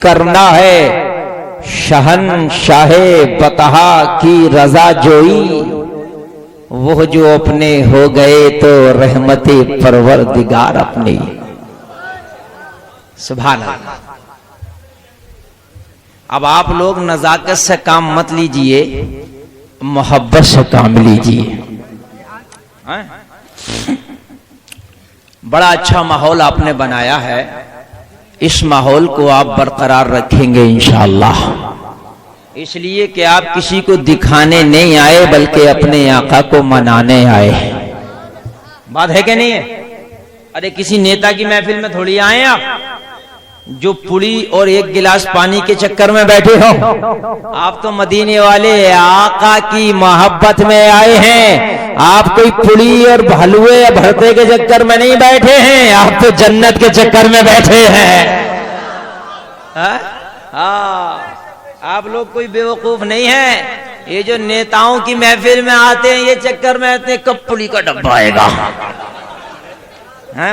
کرنا ہے شہنشاہ بطحا کی رضا جوئی، وہ جو اپنے ہو گئے تو رحمت پروردگار اپنی۔ سبحان اللہ۔ اب آپ لوگ نزاکت سے کام مت لیجئے، محبت سے کام لیجئے۔ بڑا اچھا ماحول آپ نے بنایا ہے، اس ماحول کو آپ برقرار رکھیں گے انشاءاللہ، اس لیے کہ آپ کسی کو دکھانے نہیں آئے بلکہ اپنے آقا کو منانے آئے ہیں۔ بات ہے کہ نہیں ہے؟ ارے کسی نیتا کی محفل میں تھوڑی آئے آپ جو پوڑی اور ایک گلاس پانی کے چکر میں بیٹھے ہو۔ آپ تو مدینے والے آقا کی محبت میں آئے ہیں، آپ کوئی پوڑی اور حلوے یا بھرتے کے چکر میں نہیں بیٹھے ہیں، آپ تو جنت کے چکر میں بیٹھے ہیں۔ آپ لوگ کوئی بیوقوف نہیں ہیں، یہ جو نیتاؤں کی محفل میں آتے ہیں یہ چکر میں آتے ہیں کب پوڑی کا ڈبہ آئے گا۔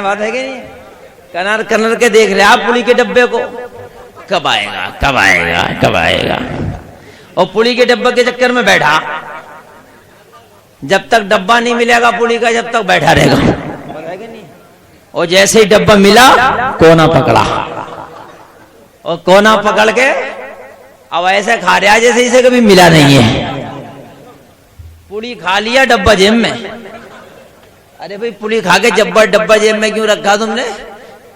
بات ہے کہ نہیں؟ کنار کنار کے دیکھ رہے آپ پوڑی کے ڈبے کو، کب آئے گا کب آئے گا کب آئے گا، اور پوڑی کے ڈبے کے چکر میں بیٹھا، جب تک ڈبہ نہیں ملے گا پوڑی کا جب تک بیٹھا رہے گا۔ اور جیسے ہی ڈبہ ملا کونا پکڑا، اور کونا پکڑ کے اب ایسے کھا رہا جیسے اسے کبھی ملا نہیں ہے۔ پوڑی کھا لیا ڈبہ جیب میں، ارے بھائی پوڑی کھا کے ڈبہ جیب میں کیوں رکھا تم نے؟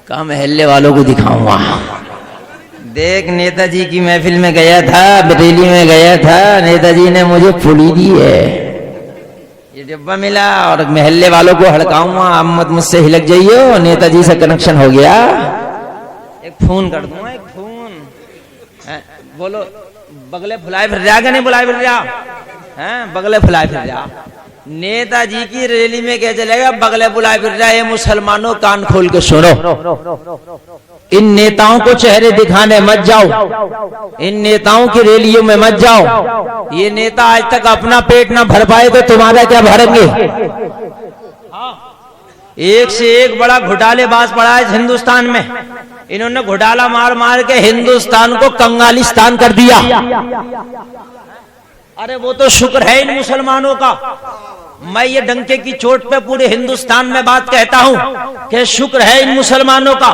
کہا محلے والوں کو دکھاؤں گا، دیکھ نیتا جی کی محفل میں گیا تھا، بریلی میں گیا تھا، نیتا جی نے مجھے پوڑی دی ہے، یہ ڈبہ ملا اور محلے والوں کو ہڑکاؤں گا، امت مجھ سے ہلک جائیے، اور نیتا جی سے کنیکشن ہو گیا، ایک فون کر دوں گا، ایک فون۔ بولو بغلے پھلائے پھر جا کہ نہیں بلائے پھر جا، بغلے پھلائے پھر جا۔ نیتا جی کی ریلی میں کیا چلے گا؟ بغلے بلائے پھر جا۔ یہ مسلمانوں کان کھول کے سنو، ان نیتاؤں کو چہرے دکھانے مت جاؤ، ان نیتاؤں کی ریلیوں میں مت جاؤ، یہ نیتا آج تک اپنا پیٹ نہ بھر پائے تو تمہارا کیا بھریں گے؟ ایک سے ایک بڑا گھوٹالے باز پڑا ہے ہندوستان میں، انہوں نے گھوٹالا مار مار کے ہندوستان کو کنگالستان کر دیا۔ ارے وہ تو شکر ہے ان مسلمانوں کا، میں یہ ڈنکے کی چوٹ پہ پورے ہندوستان میں بات کہتا ہوں کہ شکر ہے ان مسلمانوں کا،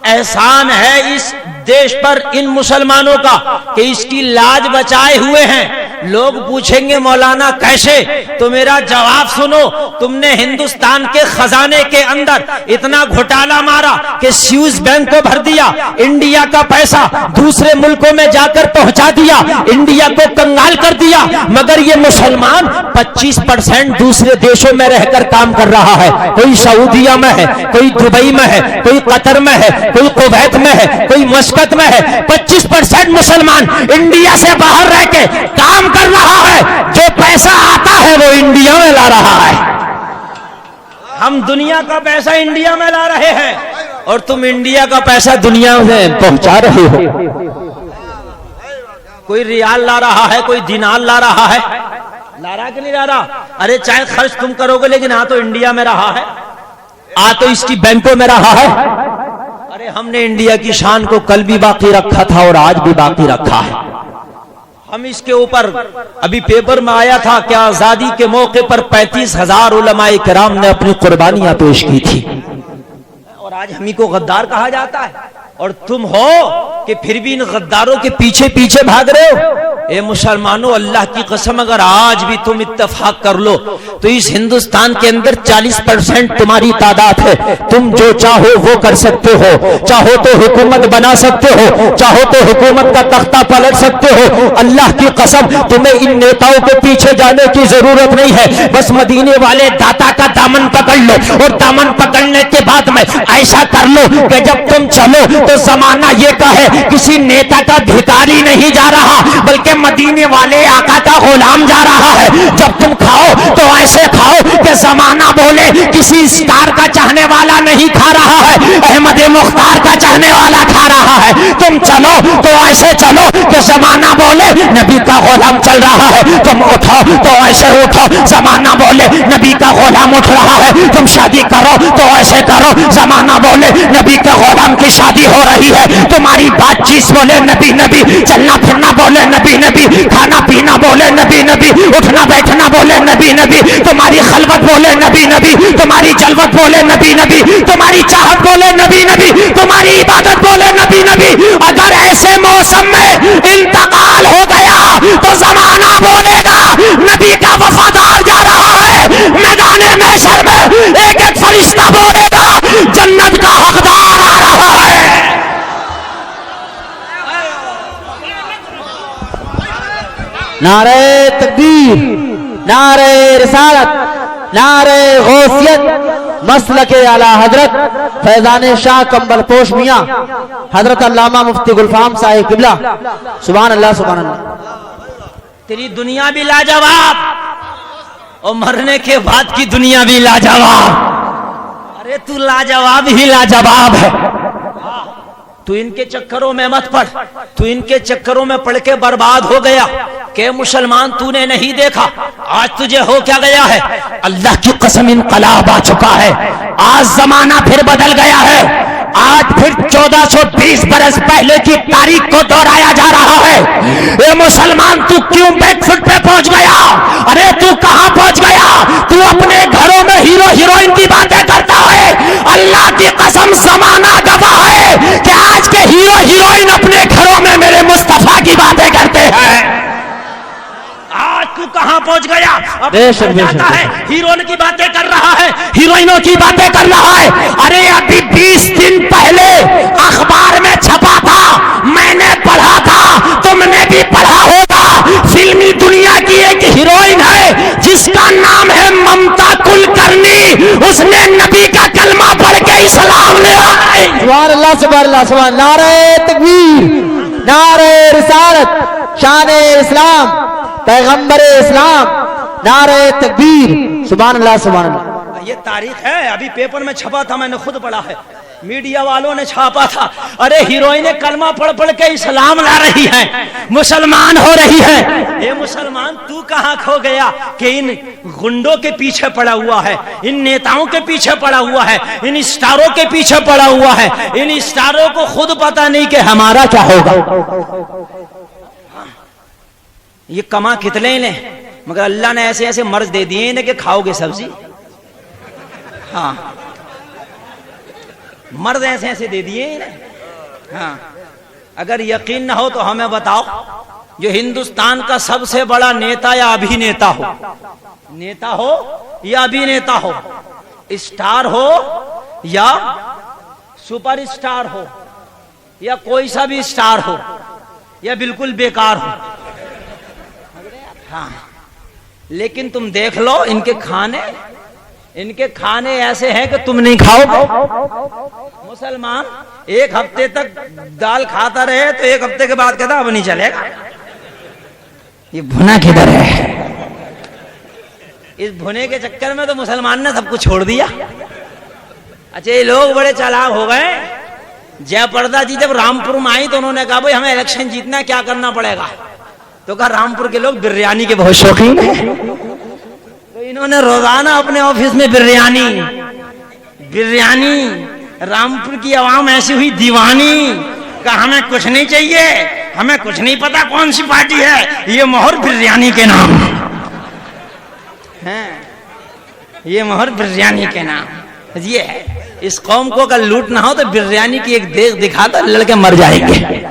احسان ہے اس دیش پر ان مسلمانوں کا کہ اس کی لاج بچائے ہوئے ہیں۔ لوگ پوچھیں گے مولانا کیسے؟ تو میرا جواب سنو، تم نے ہندوستان کے خزانے کے اندر اتنا گھوٹالا مارا کہ سوئس بینک کو بھر دیا، انڈیا کا پیسہ دوسرے ملکوں میں جا کر پہنچا دیا، انڈیا کو کنگال کر دیا، مگر یہ مسلمان 25% دوسرے دیشوں میں رہ کر کام کر رہا ہے، کوئی سعودیہ میں ہے، کوئی دبئی میں ہے، کوئی قطر میں ہے، کوئی کویت میں ہے، کوئی مسقط میں ہے، 25% مسلمان انڈیا سے باہر رہ کے کام کر رہا ہے، جو پیسہ آتا ہے وہ انڈیا میں لا رہا ہے۔ ہم دنیا کا پیسہ انڈیا میں لا رہے ہیں اور تم انڈیا کا پیسہ دنیا میں پہنچا رہے ہو۔ کوئی ریال لا رہا ہے، کوئی دینار لا رہا ہے، لا رہا کہ نہیں لا رہا؟ ارے چاہے خرچ تم کرو گے لیکن تو انڈیا میں رہا ہے، تو اس کی بینکوں میں رہا ہے۔ ارے ہم نے انڈیا کی شان کو کل بھی باقی رکھا تھا اور آج بھی باقی رکھا ہے۔ ہم اس کے اوپر ابھی پیپر میں آیا تھا کہ آزادی کے موقع پر 35,000 علماء کرام نے اپنی قربانیاں پیش کی تھی، اور آج ہم ہی کو غدار کہا جاتا ہے، اور تم ہو کہ پھر بھی ان غداروں کے پیچھے پیچھے بھاگ رہے ہو۔ اے مسلمانوں، اللہ کی قسم اگر آج بھی تم اتفاق کر لو تو اس ہندوستان کے اندر 40% تمہاری تعداد ہے، تم جو چاہو وہ کر سکتے ہو، چاہو تو حکومت بنا سکتے ہو، چاہو تو حکومت کا تختہ پلٹ سکتے ہو۔ اللہ کی قسم تمہیں ان نیتاؤں کے پیچھے جانے کی ضرورت نہیں ہے، بس مدینے والے داتا کا دامن پکڑ لو، اور دامن پکڑنے کے بعد میں ایسا کر لو کہ جب تم چلو تو زمانہ یہ کہے کسی نیتا کا بھکاری نہیں جا رہا بلکہ مدینے والے آقا کا غلام جا رہا ہے، جب تم کھاؤ تو ایسے کھاؤ کہ زمانہ بولے کسی اسٹار کا چاہنے والا نہیں کھا رہا ہے، احمد مختار کا چاہنے والا کھا رہا ہے۔ تم چلو تو ایسے چلو کہ زمانہ بولے نبی کا غلام چل رہا ہے، تم اٹھو تو ایسے اٹھو زمانہ بولے نبی کا غلام اٹھ رہا ہے، تم شادی کرو تو ایسے کرو زمانہ بولے نبی کے غلام کی شادی ہو رہی ہے، تمہاری بات چیت بولے نبی نبی، چلنا پھرنا بولے نبی نبی، کھانا پینا بولے نبی نبی، اٹھنا بیٹھنا بولے نبی نبی، تمہاری خلوت بولے نبی نبی، تمہاری جلوت بولے نبی نبی، تمہاری چاہت بولے نبی نبی، تمہاری عبادت بولے نبی نبی۔ اگر ایسے موسم میں انتقال ہو گیا تو زمانہ بولے گا نبی کا وفادار جا رہا ہے، میدان محشر میں ایک ایک فرشتہ بولے گا جنت کا حقدار آ رہا ہے۔ نعرہ تکبیر، نعرہ رسالت، نعرہ غوثیت، مسلک اعلی حضرت فیضان شاہ کمبل پوش میاں حضرت علامہ مفتی گلفام صاحب قبلہ، سبحان اللہ سبحان اللہ۔ تیری دنیا بھی لاجواب اور مرنے کے بعد کی دنیا بھی لاجواب۔ ارے تو لاجواب ہی لاجواب ہے، تو ان کے چکروں میں مت پڑ، تو ان کے چکروں میں پڑ کے برباد ہو گیا کہ مسلمان تو نے نہیں دیکھا، آج تجھے ہو کیا گیا ہے؟ اللہ کی قسم انقلاب آ چکا ہے، آج زمانہ پھر بدل گیا ہے، آج پھر 1420 برس پہلے کی تاریخ کو دہرایا جا رہا ہے۔ اے مسلمان تو کیوں بیک فٹ پہ پہنچ گیا؟ ارے تو کہاں پہنچ گیا؟ تو اپنے گھروں میں ہیرو ہیروئن کی باتیں کرتا ہے، اللہ کی قسم زمانہ گواہ ہے کہ آج کے ہیرو ہیروئن اپنے گھروں میں میرے مصطفیٰ کی باتیں کرتے ہیں۔ آج تو کہاں پہنچ گیا؟ اب بے شک بے شک، ہے ہیروئن کی باتیں کر رہا ہے، ہیروئنوں کی باتیں کر رہا ہے۔ ارے ابھی 20 دن پہلے اخبار میں چھپا تھا، میں نے پڑھا تھا، تم نے بھی پڑھا ہوگا، فلمی دنیا کی ایک ہیروئن ہے جس کا نام ہے ممتا کلکرنی، اس نے نبی کا کلمہ پڑھ کے اسلام لے آئی۔ سبحان اللہ سبحان اللہ سبحان اللہ۔ نعرہ تکبیر، نعرہ رسالت، شان اسلام، پیغمبر اسلام، نعرہ تکبیر، سبحان اللہ سبحان اللہ۔ یہ تاریخ ہے، ابھی پیپر میں چھپا تھا، میں نے خود پڑھا ہے، میڈیا والوں نے چھاپا تھا۔ ارے ہیروئن کلمہ پڑھ پڑھ کے اسلام لا رہی ہے، مسلمان ہو رہی ہے۔ اے مسلمان تو کہاں کھو گیا کہ ان گنڈوں کے پیچھے پڑا ہوا ہے، ان نیتاؤں کے پیچھے پڑا ہوا ہے، ان اسٹاروں کے پیچھے پڑا ہوا ہے۔ ان اسٹاروں کو خود پتہ نہیں کہ ہمارا کیا ہوگا، یہ کما کتنے لیں، مگر اللہ نے ایسے ایسے مرض دے دیے انہیں کہ کھاؤ گے سبزی۔ ہاں مرض ایسے ایسے دے دیے انہیں۔ ہاں اگر یقین نہ ہو تو ہمیں بتاؤ، جو ہندوستان کا سب سے بڑا نیتا یا ابھینیتا ہو، نیتا ہو یا ابھینیتا ہو، اسٹار ہو یا سپر اسٹار ہو یا کوئی سا بھی اسٹار ہو یا بالکل بیکار ہو، ہاں لیکن تم دیکھ لو ان کے کھانے ایسے ہیں کہ تم نہیں کھاؤ گے۔ مسلمان ایک ہفتے تک دال کھاتا رہے تو ایک ہفتے کے بعد کہتا اب نہیں چلے گا، یہ بھنا کدھر ہے؟ اس بھنے کے چکر میں تو مسلمان نے سب کچھ چھوڑ دیا۔ اچھا یہ لوگ بڑے چالاک ہو گئے، جے پردہ جی جب رامپور میں آئی تو انہوں نے کہا بھائی ہمیں الیکشن جیتنا ہے، کیا کرنا پڑے گا؟ تو کہا رامپور کے لوگ بریانی کے بہت شوقین ہیں، تو انہوں نے روزانہ اپنے آفس میں بریانی، رامپور کی عوام ایسی ہوئی دیوانی، کہا ہمیں کچھ نہیں چاہیے، ہمیں کچھ نہیں پتا کون سی پارٹی ہے، یہ مہر بریانی کے نام ہے، یہ مہر بریانی کے نام یہ ہے۔ اس قوم کو اگر لوٹ نہ ہو تو بریانی کی ایک دیگ دکھا دو لڑکے مر جائیں گے۔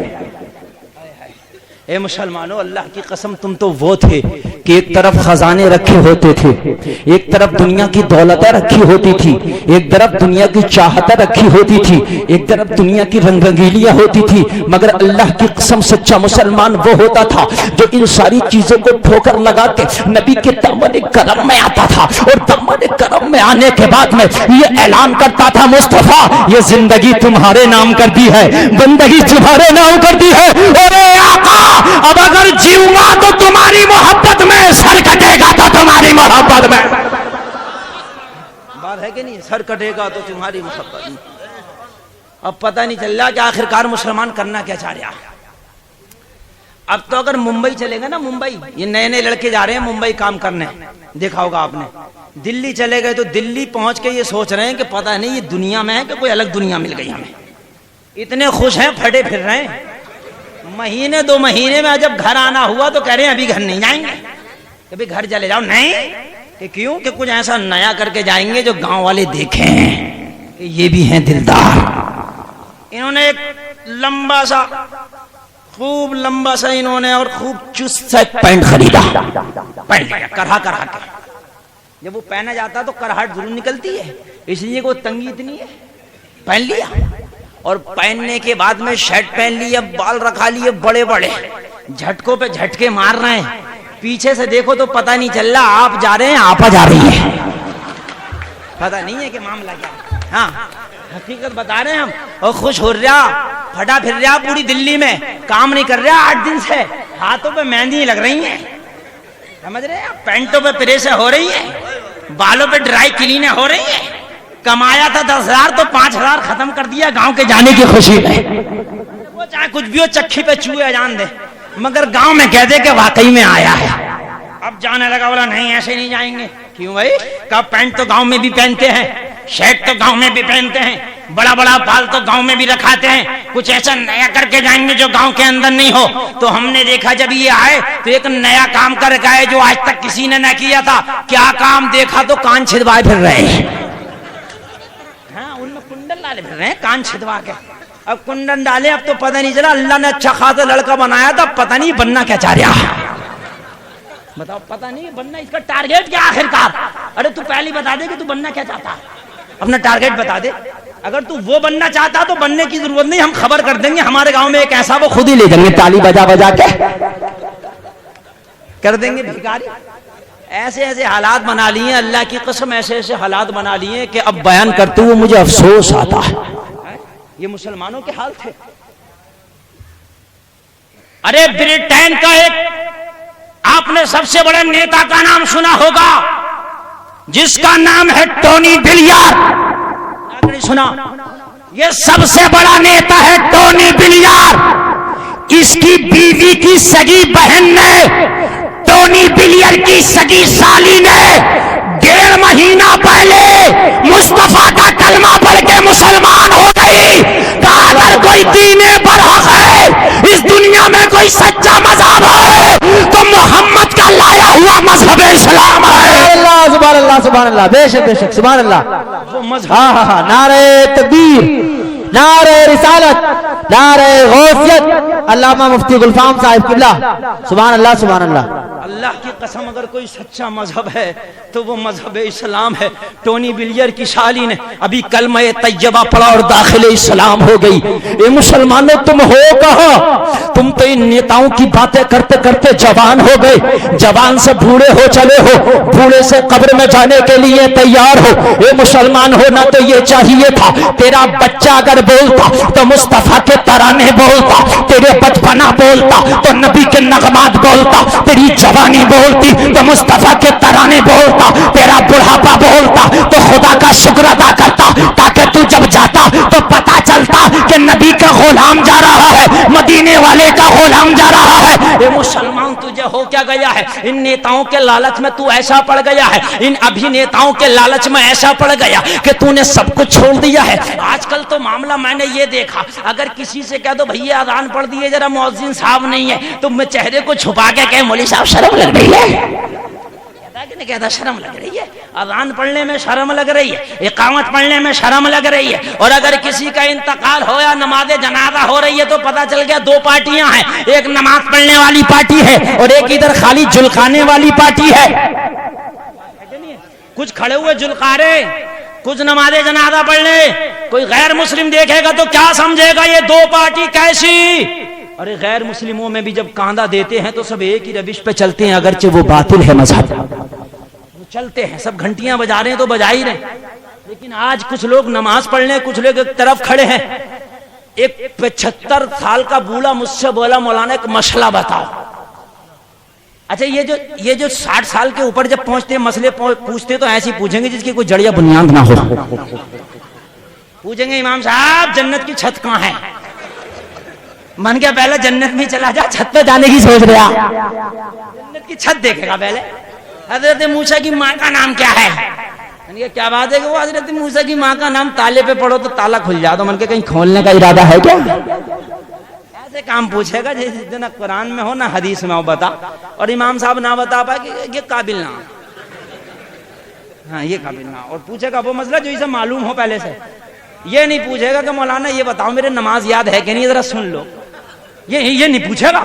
اے مسلمانوں اللہ کی قسم تم تو وہ تھے کہ ایک طرف خزانے رکھے ہوتے تھے، ایک طرف دنیا کی دولتیں رکھی ہوتی تھی، ایک طرف دنیا کی چاہتیں رکھی ہوتی تھی، ایک طرف دنیا کی رنگ رنگیلیاں ہوتی تھی، مگر اللہ کی قسم سچا مسلمان وہ ہوتا تھا جو ان ساری چیزوں کو ٹھوکر لگا کے نبی کے دامن کرم میں آتا تھا، اور دامن کرم میں آنے کے بعد میں یہ اعلان کرتا تھا مصطفیٰ یہ زندگی تمہارے نام کر دی ہے، بندگی تمہارے نام کر دی ہے، اور اے آقا اب اگر جیوں گا کہ نہیں, سر کٹے گا تو تمہاری محبت نہیں. اب پتہ نہیں چل رہا کہ آخرکار مسلمان کرنا کیا چاہ رہا. اب تو اگر ممبئی چلے گا نا, ممبئی, یہ نئے نئے لڑکے جا رہے ہیں ممبئی کام کرنے, دیکھا ہوگا آپ نے. دلی چلے گئے تو دلی پہنچ کے یہ سوچ رہے ہیں کہ پتہ نہیں یہ دنیا میں ہے کہ کوئی الگ دنیا مل گئی ہمیں. اتنے خوش ہیں, پھٹے پھر رہے ہیں. مہینے 2 مہینے میں جب گھر آنا ہوا تو کہہ رہے ہیں ابھی گھر نہیں جائیں گے, کبھی گھر چلے جاؤ. نہیں, کہ کیوں, کہ کچھ ایسا نیا کر کے جائیں گے جو گاؤں والے دیکھیں کہ یہ بھی ہیں دلدار. انہوں نے ایک لمبا سا, خوب لمبا سا انہوں نے اور خوب چست سا پینٹ خریدا, پہن لیا کرہا کرہا کے. جب وہ پہنا جاتا تو کرہاٹ ضرور نکلتی ہے, اس لیے کوئی تنگی اتنی ہے, پہن لیا. اور پہننے کے بعد میں شرٹ پہن لی, اب بال رکھا لیے بڑے بڑے, جھٹکوں پہ جھٹکے مار رہے ہیں. پیچھے سے دیکھو تو پتہ نہیں چل رہا آپ جا رہے ہیں آپا جا رہی ہے, پتہ نہیں ہے کہ معاملہ کیا. ہاں حقیقت بتا رہے ہیں ہم. اور خوش ہو رہا, پھٹا پھر رہا پوری دلی میں, کام نہیں کر رہا 8 دن سے, ہاتھوں پہ مہندی لگ رہی ہیں, سمجھ رہے ہیں, پینٹوں پہ پریسیں ہو رہی ہیں, بالوں پہ ڈرائی کلینیں ہو رہی ہیں. کمایا تھا 10,000 تو 5,000 ختم کر دیا گاؤں کے جانے کی خوشی میں. وہ چاہے کچھ بھی ہو, چکھی پہ چوہے جان دے, مگر گاؤں میں کہہ دے کہ واقعی میں آیا ہے. اب جانے لگا, بولا نہیں ایسے نہیں جائیں گے. کیوں بھائی, کہا پینٹ تو گاؤں میں بھی پہنتے ہیں, شرٹ تو گاؤں میں بھی پہنتے ہیں, بڑا بڑا بال تو گاؤں میں بھی رکھاتے ہیں, کچھ ایسا نیا کر کے جائیں گے جو گاؤں کے اندر نہیں ہو. تو ہم نے دیکھا جب یہ آئے تو ایک نیا کام کر کے آئے جو آج تک کسی نے نہ کیا تھا. کیا کام دیکھا تو کان چھدوائے پھر رہے ہیں. ہاں, ان میں کنڈل ڈالے پھر رہے ہیں کان چھدوا کے. اب کنڈن ڈالے, اب تو پتہ نہیں چلا اللہ نے اچھا خاصا لڑکا بنایا تھا, پتہ نہیں بننا کیا چاہ رہا ہے. بتاؤ, پتہ نہیں بننا اس کا ٹارگیٹ کیا آخرکار. ارے تو پہلے بتا دے کہ تو بننا کیا چاہتا ہے, اپنا ٹارگیٹ بتا دے. اگر تو وہ بننا چاہتا تو بننے کی ضرورت نہیں, ہم خبر کر دیں گے ہمارے گاؤں میں ایک ایسا, وہ خود ہی لے جائیں گے تالی بجا بجا کے کر دیں گے بھکاری. ایسے ایسے حالات بنا لیے, اللہ کی قسم ایسے ایسے حالات بنا لیے کہ اب بیان کرتے ہوئے مجھے افسوس آتا ہے. یہ مسلمانوں کے حال تھے. ارے برٹین کا ایک آپ نے سب سے بڑے نیتا کا نام سنا ہوگا جس کا نام ہے ٹونی بلیئر. آپ نے سنا, یہ سب سے بڑا نیتا ہے ٹونی بلیئر. اس کی بیوی کی سگی بہن نے, ٹونی بلیئر کی سگی سالی نے 1.5 مہینہ پہلے مصطفیٰ کا کلمہ پڑھ کے مسلمان ہو گئی. کہا اگر کوئی دین برحق ہے, اس دنیا میں کوئی سچا مذہب ہے تو محمد کا لایا ہوا مذہب اسلام ہے. سبحان اللہ سبحان اللہ, بے شک بے شک, سبحان اللہ. وہ مذہب, ہاں ہاں ہاں, نعرہ تکبیر, نعرہ رسالت, نعرہ غوثیت, علامہ مفتی گلفام صاحب قبلہ. سبحان اللہ سبحان اللہ. اللہ کی قسم اگر کوئی سچا مذہب ہے تو وہ مذہب اسلام ہے. ٹونی بلیئر کی سالی نے ابھی کلمہ طیبہ پڑھا اور داخل اسلام ہو گئی. اے مسلمانوں, تم ہو کہاں؟ تم تو ان نیتاؤں کی باتیں کرتے کرتے جوان ہو گئے, جوان سے بوڑھے ہو چلے ہو, بوڑھے سے قبر میں جانے کے لیے تیار ہو. اے مسلمان, ہونا تو یہ چاہیے تھا تیرا بچہ اگر بولتا تو مصطفیٰ کے ترانے بولتا, تیرے بچپنا بولتا تو نبی کے نغمات بولتا, تیری جوانی بولتی تو مصطفیٰ کے ترانے بولتا, تیرا بڑھاپا بولتا تو خدا کا شکر ادا کرتا, تاکہ تو جب جاتا تو پتا چلتا کہ نبی کا غلام جا رہا ہے, مدینے والے کا غلام جا رہا ہے. اے مسلمان, تجھے ہو کیا گیا ہے؟ ان نیتاؤں کے لالچ میں تو ایسا پڑ گیا ہے, ان ابھینیتاؤں کے لالچ میں ایسا پڑ گیا کہ تو نے سب کچھ چھوڑ دیا ہے. آج کل تو معاملہ میں نے یہ دیکھا, اگر کسی سے کہہ دو بھیا اذان پڑھ دیے ذرا, مؤذن صاحب نہیں ہے, تو میں چہرے کو چھپا کے کہے مولوی صاحب شرم لگ رہی ہے. کہتا شرم لگ رہی ہے, اذان پڑھنے میں شرم لگ رہی ہے, اقامت پڑھنے میں شرم لگ رہی ہے. اور اگر کسی کا انتقال ہو یا نماز جنازہ ہو رہی ہے تو پتہ چل گیا 2 پارٹیاں ہیں, ایک نماز پڑھنے والی پارٹی ہے اور ایک ادھر خالی جلکانے والی پارٹی ہے. کچھ کھڑے ہوئے جلکارے, کچھ نماز جنازہ پڑھنے. کوئی غیر مسلم دیکھے گا تو کیا سمجھے گا یہ 2 پارٹی کیسی. ارے غیر مسلموں میں بھی جب کاندھا دیتے ہیں تو سب ایک ہی روش پہ چلتے ہیں, اگرچہ وہ باطل ہے مذہب, چلتے ہیں سب گھنٹیاں بجا رہے ہیں تو بجا ہی رہے. لیکن آج کچھ لوگ نماز پڑھنے, کچھ لوگ ایک طرف کھڑے ہیں. ایک 75 سال کا بوڑھا مجھ سے بولا, مولانا ایک مسئلہ بتاؤ. اچھا یہ جو 60 سال کے اوپر جب پہنچتے ہیں مسئلے پوچھتے تو ایسے پوچھیں گے جس کی کوئی جڑ یا بنیاد نہ ہو. پوچھیں گے امام صاحب جنت کی چھت کہاں ہے؟ من کیا پہلے جنت میں چلا جا, چھت پہ جانے کی سوچ رہا, جنت کی چھت دیکھے گا پہلے. حضرت موسیٰ کی ماں کا نام کیا ہے؟ من کیا کیا بات ہے کہ وہ حضرت موسیٰ کی ماں کا نام تالے پہ پڑھو تو تالا کھل جاتا. من کے کہیں کھولنے کا ارادہ ہے کیا؟ ایسے کام پوچھے گا جس نہ قرآن میں ہو نہ حدیث میں ہو بتا, اور امام صاحب نہ بتا پائے کہ یہ قابل نہ, ہاں یہ قابل نہ, اور پوچھے گا وہ مسئلہ جو اسے معلوم ہو پہلے سے. یہ نہیں پوچھے گا کہ مولانا یہ بتاؤ میرے نماز یاد ہے کہ نہیں, ذرا سن لو. یہ نہیں پوچھے گا.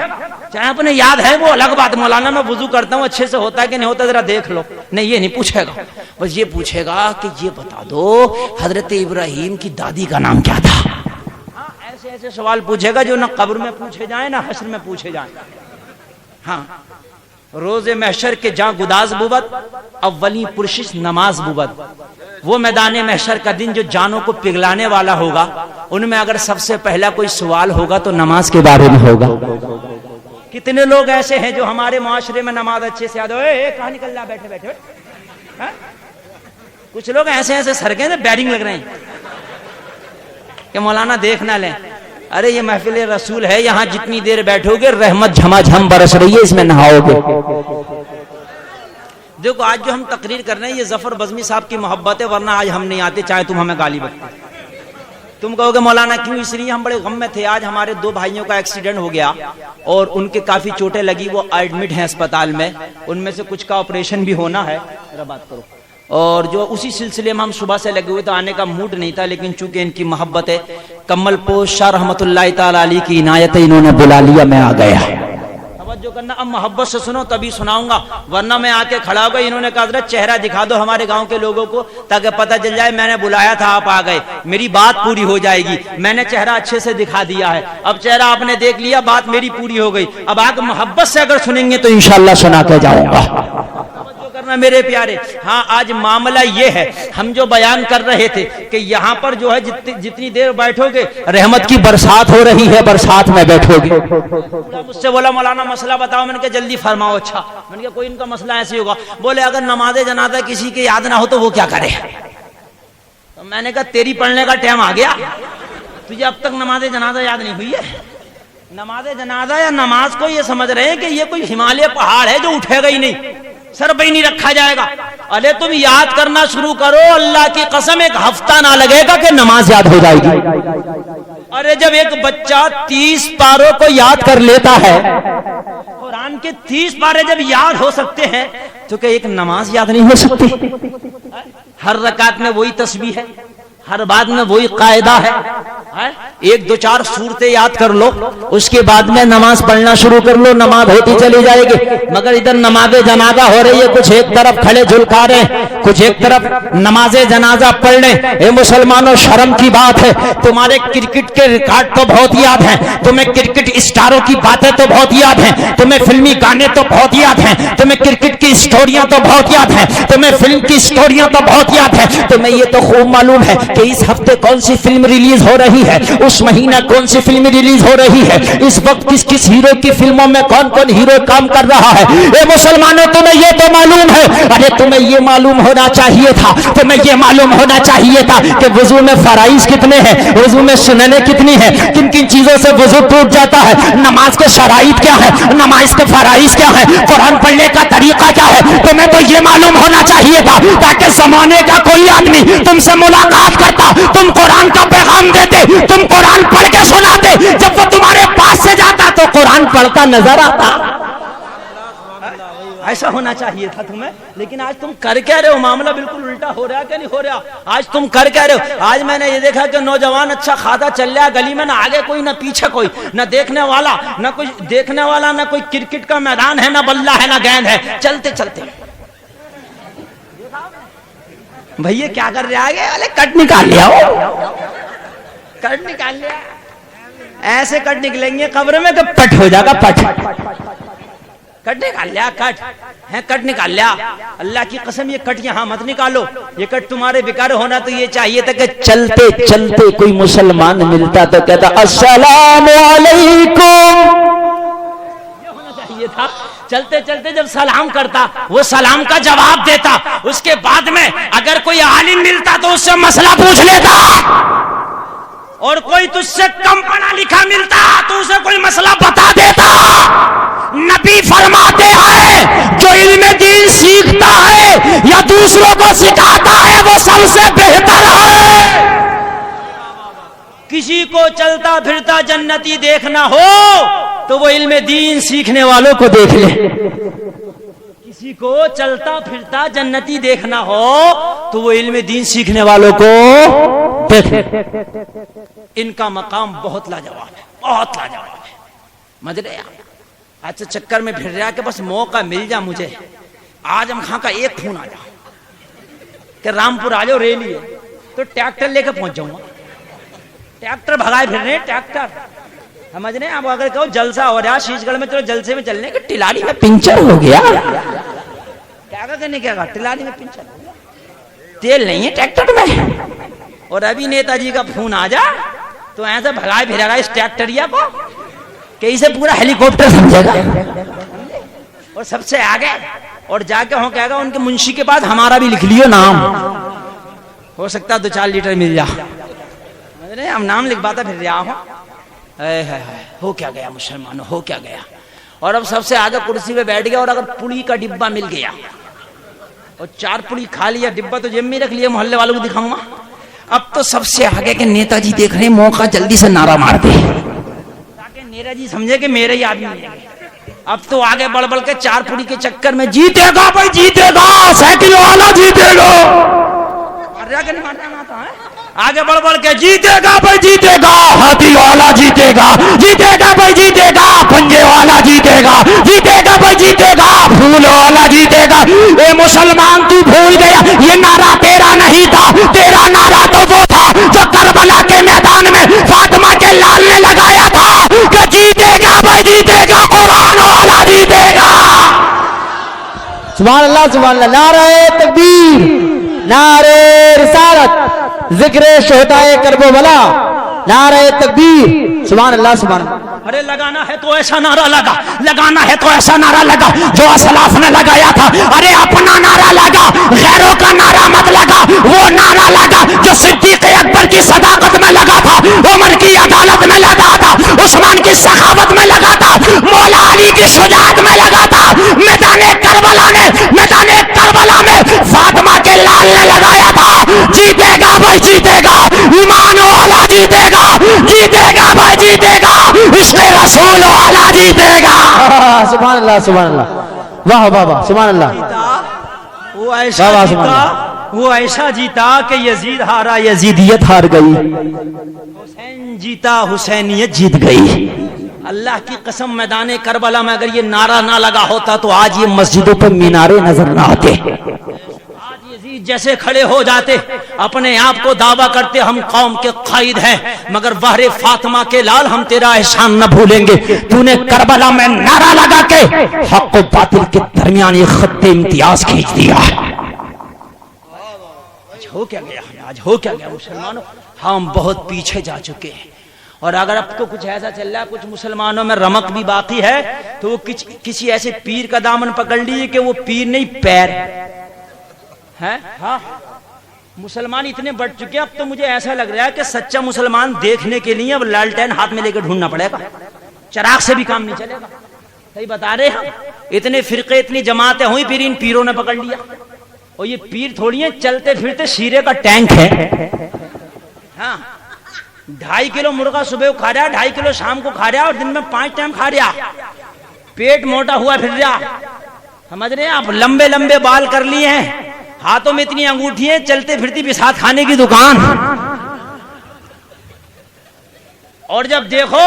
چاہے اپنے یاد ہے وہ الگ بات, مولانا میں وضو کرتا ہوں اچھے سے ہوتا ہے کہ نہیں ہوتا ذرا دیکھ لو. نہیں یہ نہیں پوچھے گا. بس یہ پوچھے گا کہ یہ بتا دو حضرت ابراہیم کی دادی کا نام کیا تھا. ایسے ایسے سوال پوچھے گا جو نہ قبر میں پوچھے جائیں نہ حشر میں پوچھے جائیں. ہاں روز محشر کے جہاں گداز بوبت اولی پرشش نماز بوبت, وہ میدان محشر کا دن جو جانوں کو پگلانے والا ہوگا, ان میں اگر سب سے پہلا کوئی سوال ہوگا تو نماز کے بارے میں ہوگا. کتنے لوگ ایسے ہیں جو ہمارے معاشرے میں نماز اچھے سے یاد ہو, کہاں نکل رہا بیٹھے بیٹھے. کچھ لوگ ایسے ایسے سرکیں بیرنگ لگ رہے ہیں کہ مولانا دیکھ نہ لیں. ارے یہ محفل رسول ہے, یہاں جتنی دیر بیٹھو گے رحمت جھما جھم برس رہی ہے, اس میں نہاؤ گے. دیکھو آج جو ہم تقریر کر رہے ہیں یہ ظفر بزمی صاحب کی محبت ہے, ورنہ آج ہم نہیں آتے چاہے تم ہمیں گالی بکتے. تم کہو گے مولانا کیوں, اس لیے ہم بڑے غم میں تھے. آج ہمارے 2 بھائیوں کا ایکسیڈنٹ ہو گیا اور ان کے کافی چوٹیں لگی, وہ ایڈمٹ ہیں اسپتال میں. ان میں سے کچھ کا آپریشن بھی ہونا ہے. بات کرو. اور جو اسی سلسلے میں ہم صبح سے لگے ہوئے تو آنے کا موڈ نہیں تھا, لیکن چونکہ ان کی محبت ہے, کمل پوش شاہ رحمت اللہ تعالی علیہ کی عنایت انہوں نے بلا لیا, میں آ گیا. توجہ کرنا, اب محبت سے سنو تبھی سناؤں گا, ورنہ میں آ کے کھڑا ہو گئی. انہوں نے کہا حضرت چہرہ دکھا دو ہمارے گاؤں کے لوگوں کو تاکہ پتہ چل جائے میں نے بلایا تھا آپ آ گئے, میری بات پوری ہو جائے گی. میں نے چہرہ اچھے سے دکھا دیا ہے, اب چہرہ آپ نے دیکھ لیا, بات میری پوری ہو گئی. اب آپ محبت سے اگر سنیں گے تو انشاءاللہ سنا کے جاؤں گا. کرنا میرے پیارے. ہاں آج معاملہ یہ ہے, ہم جو بیان کر رہے تھے کہ یہاں پر جو ہے جتنی دیر بیٹھو گے رحمت کی برسات ہو رہی ہے, برسات میں بیٹھو گے. مجھ سے بولا مولانا مسئلہ بتاؤ. میں نے کہا جلدی فرماؤ. اچھا, میں نے کہا کوئی ان کا مسئلہ ایسے ہوگا. بولے اگر نماز جنازہ کسی کے یاد نہ ہو تو وہ کیا کرے. تو میں نے کہا تیری پڑھنے کا ٹائم آ گیا, تجھے اب تک نماز جنازہ یاد نہیں ہوئی ہے. نماز جنازہ یا نماز کو یہ سمجھ رہے ہیں کہ یہ کوئی ہمالیہ پہاڑ ہے جو اٹھے گا ہی نہیں, سر پہ ہی نہیں رکھا جائے گا. ارے تم یاد کرنا شروع کرو, اللہ کی قسم 1 ہفتہ نہ لگے گا کہ نماز یاد ہو جائے گی. ارے جب ایک بچہ 30 پاروں کو یاد کر لیتا ہے, قرآن کے 30 پارے جب یاد ہو سکتے ہیں تو کہ ایک نماز یاد نہیں ہو سکتی. ہر رکعت میں وہی تسبیح ہے, ہر بات میں وہی قاعدہ ہے. 1 2 4 سورتیں یاد کر لو, اس کے بعد میں نماز پڑھنا شروع کر لو, نماز ہوتی چلی جائے گی. مگر ادھر نماز جنازہ ہو رہی ہے, کچھ ایک طرف کھڑے جھلکا رہے ہیں, کچھ ایک طرف نماز جنازہ پڑھ لیں. اے مسلمانوں شرم کی بات ہے, تمہارے کرکٹ کے ریکارڈ تو بہت یاد ہیں, تمہیں کرکٹ اسٹاروں کی باتیں تو بہت یاد ہیں, تمہیں فلمی گانے تو بہت یاد ہیں, تمہیں کرکٹ کی اسٹوریاں تو بہت یاد ہیں, تمہیں فلم کی اسٹوریاں تو بہت یاد ہیں. تمہیں یہ تو خوب معلوم ہے کہ اس ہفتے کون سی فلم ریلیز ہو رہی ہے, اس مہینہ کون سی فلم ریلیز ہو رہی ہے, اس وقت کس ہیرو کی فلموں میں کون ہیرو کام کر رہا ہے. اے مسلمانوں تمہیں یہ تو معلوم ہے. ارے تمہیں یہ معلوم ہونا چاہیے تھا, تمہیں یہ معلوم ہونا چاہیے تھا کہ وضو میں فرائض کتنے ہیں, وضو میں سننیں کتنی ہیں, کن کن چیزوں سے وضو ٹوٹ جاتا ہے, نماز کے شرائط کیا ہے, نماز کے فرائض کیا ہے, قرآن پڑھنے کا طریقہ کیا ہے. تمہیں تو یہ معلوم ہونا چاہیے تھا تاکہ زمانے کا کوئی آدمی تم سے ملاقات کرتا, تم قرآن کا پیغام دیتے, تم قرآن پڑھ کے سناتے, جب وہ تمہارے پاس سے جاتا تو قرآن پڑھتا نظر آتا. ایسا ہونا چاہیے تھا تمہیں. لیکن آج تم کر کیا رہے ہو, معاملہ بالکل الٹا ہو رہا ہے کہ نہیں ہو رہا. آج تم کر کیا رہے ہو. آج میں نے یہ دیکھا کہ نوجوان اچھا کھاتا چل رہا گلی میں, نہ آگے کوئی نہ پیچھے کوئی, نہ دیکھنے والا نہ کوئی دیکھنے والا, نہ کوئی کرکٹ کا میدان ہے, نہ بلہ ہے, نہ گیند ہے. چلتے چلتے بھئی کیا کر رہے آگے والے, کٹ نکال لیا ہو, کٹ نکال لیا. ایسے کٹ نکلیں گے قبر میں کہ پٹ ہو جائے گا, پٹ کٹ نکال لیا, کٹ ہے, کٹ نکال لیا. اللہ کی قسم یہ کٹ یہاں مت نکالو. یہ کٹ تمہارے بیکار ہونا تو یہ چاہیے تھا کہ چلتے چلتے کوئی مسلمان ملتا تو کہتا السلام علیکم. یہ ہونا چاہیے تھا. چلتے چلتے جب سلام کرتا وہ سلام کا جواب دیتا، اس کے بعد میں اگر کوئی عالم ملتا تو اس سے مسئلہ پوچھ لیتا، اور کوئی تجھ سے کم پڑھا لکھا ملتا تو اسے کوئی مسئلہ بتا دیتا۔ نبی فرماتے ہیں جو علم دین سیکھتا ہے یا دوسروں کو سکھاتا ہے وہ سب سے بہتر ہے۔ کسی کو چلتا پھرتا جنتی دیکھنا ہو تو وہ علم دین سیکھنے والوں کو دیکھ لے، کسی کو چلتا پھرتا جنتی دیکھنا ہو تو وہ علم دین سیکھنے والوں کو دیکھ لے۔ ان کا مقام بہت لاجواب ہے، بہت لاجواب ہے۔ مجھے آج سے چکر میں پھر رہا کہ بس موقع مل جا مجھے آجم خان کا ایک فون آ جا کہ رامپور آ جاؤ ریلی ہے تو ٹریکٹر لے کے پہنچ جاؤں گا۔ ٹریکٹر بھگائے پھر رہے ٹریکٹر، سمجھ رہے ہیں آپ؟ اگر کہو جلسہ ہو رہا شیش گڑھ میں چلو جلسے میں چلنے کہ ٹلاڑی میں پنچر ہو گیا، کیا کرنے کیا کہا ٹلاڑی میں پنچر تیل نہیں ہے ٹریکٹر میں، اور ابھی نیتا جی کا فون آ جا تو ایسے بھگائے پھر رہا اس ٹریکٹریا کو کہ اسے پورا ہیلی کاپٹر سمجھے گا، اور سب سے آگے اور جا کے ہوں کہے گا ان کے منشی کے پاس ہمارا بھی لکھ لیو نام، ہو سکتا 2-4 لیٹر مل جا۔ ہم نام لکھواتا پھر رہا ہوں، ہو کیا گیا مسلمانوں، ہو کیا گیا۔ اور اب سب سے آگے کرسی پہ بیٹھ گیا، اور اگر پوڑی کا ڈبہ مل گیا اور 4 پوڑی کھا لیا، ڈبہ تو جیب میں رکھ لیا، محلے والوں کو دکھاؤں گا۔ اب تو سب سے آگے کے نیتا جی دیکھ رہے ہیں، موقع جلدی سے نعرہ مار دے تاکہ نیتا جی سمجھے کہ میرے ہی آدمی ہے۔ اب تو آگے بڑھ بڑھ کے 4 پوڑی کے چکر میں جیتے گا بھائی جیتے گا، سائیکل والا جیتے گا، آگے بڑھ بڑھ کے جیتے گا بھائی جیتے گا، ہاتھی والا جیتے گا، جیتے گا بھائی جیتے گا، پنجے والا جیتے گا، جیتے گا بھائی جیتے گا، پھول والا جیتے گا۔ اے مسلمان تو بھول گیا یہ نعرہ تیرا نہیں تھا، تیرا نعرہ تو وہ تھا جو کربلا کے میدان میں فاطمہ کے لال نے لگایا تھا کہ جیتے گا بھائی جیتے گا، قرآن والا جیتے گا۔ سبحان اللہ سبحان اللہ، نعرہ تکبیر، نعرہ رسالت، ذکر شہدائے کرب و بلا، نعرہ تکبیر، سبحان اللہ سبحان اللہ۔ ارے لگانا ہے تو ایسا نعرہ لگا، لگانا ہے تو ایسا نعرہ لگا جو اسلاف نے لگایا تھا۔ ارے اپنا نعرہ لگا، غیروں کا نعرہ مت لگا۔ وہ نعرہ لگا جو صدیق اکبر کی صداقت میں لگا تھا، عمر کی عدالت میں لگا تھا، عثمان کی سخاوت میں لگا تھا، مولا علی کی شجاعت میں لگا تھا، میدان کربلا میں فاطمہ کے لال نے لگایا تھا۔ جیتے گا بھائی جیتے گا، ایمان والا جیتے گا، جیتے گا بھائی جیتے گا، عشق رسول والا جیتے گا۔ سبحان اللہ سبحان اللہ، واہ واہ واہ، سبحان اللہ۔ وہ ایسا جیتا، وہ ایسا جیتا کہ یزید ہارا یزیدیت ہار گئی، حسین جیتا حسینیت جیت گئی۔ اللہ کی قسم میدان کربلا میں اگر یہ نعرہ نہ لگا ہوتا تو آج یہ مسجدوں پر مینارے نظر نہ آتے، آج یزید جیسے کھڑے ہو جاتے، اپنے آپ کو دعویٰ کرتے ہم قوم کے قائد ہیں، مگر بہر فاطمہ کے لال ہم تیرا احسان نہ بھولیں گے۔ تو نے کربلا میں نعرہ لگا کے حق و باطل کے درمیان ایک خط امتیاز کھینچ دیا۔ آج ہو کیا گیا، آج ہو کیا گیا مسلمانوں، ہم بہت پیچھے جا چکے ہیں۔ اور اگر اب تو کچھ ایسا چل رہا ہے، کچھ مسلمانوں میں رمق بھی باقی ہے تو وہ کسی ایسے پیر کا دامن پکڑ لیجیے کہ وہ پیر نہیں پیر ہے۔ ہاں مسلمان اتنے بڑھ چکے اب تو مجھے ایسا لگ رہا ہے کہ سچا مسلمان دیکھنے کے لیے اب لالٹین ہاتھ میں لے کے ڈھونڈنا پڑے گا، چراغ سے بھی کام نہیں چلے گا۔ صحیح بتا رہے ہیں، اتنے فرقے اتنی جماعتیں ہوئی، پھر ان پیروں نے پکڑ لیا، اور یہ پیر تھوڑی ہیں چلتے پھرتے شیرے کا ٹینک ہے۔ ہاں 2.5 کلو مرغا صبح کو کھا رہا، 2.5 کلو شام کو کھا رہا، اور دن میں 5 ٹائم کھا رہا، پیٹ موٹا ہوا پھر رہا، سمجھ رہے ہیں آپ؟ لمبے لمبے بال کر لیے ہیں، ہاتھوں میں اتنی انگوٹھی ہیں، چلتے پھرتی بسات کھانے کی دکان، اور جب دیکھو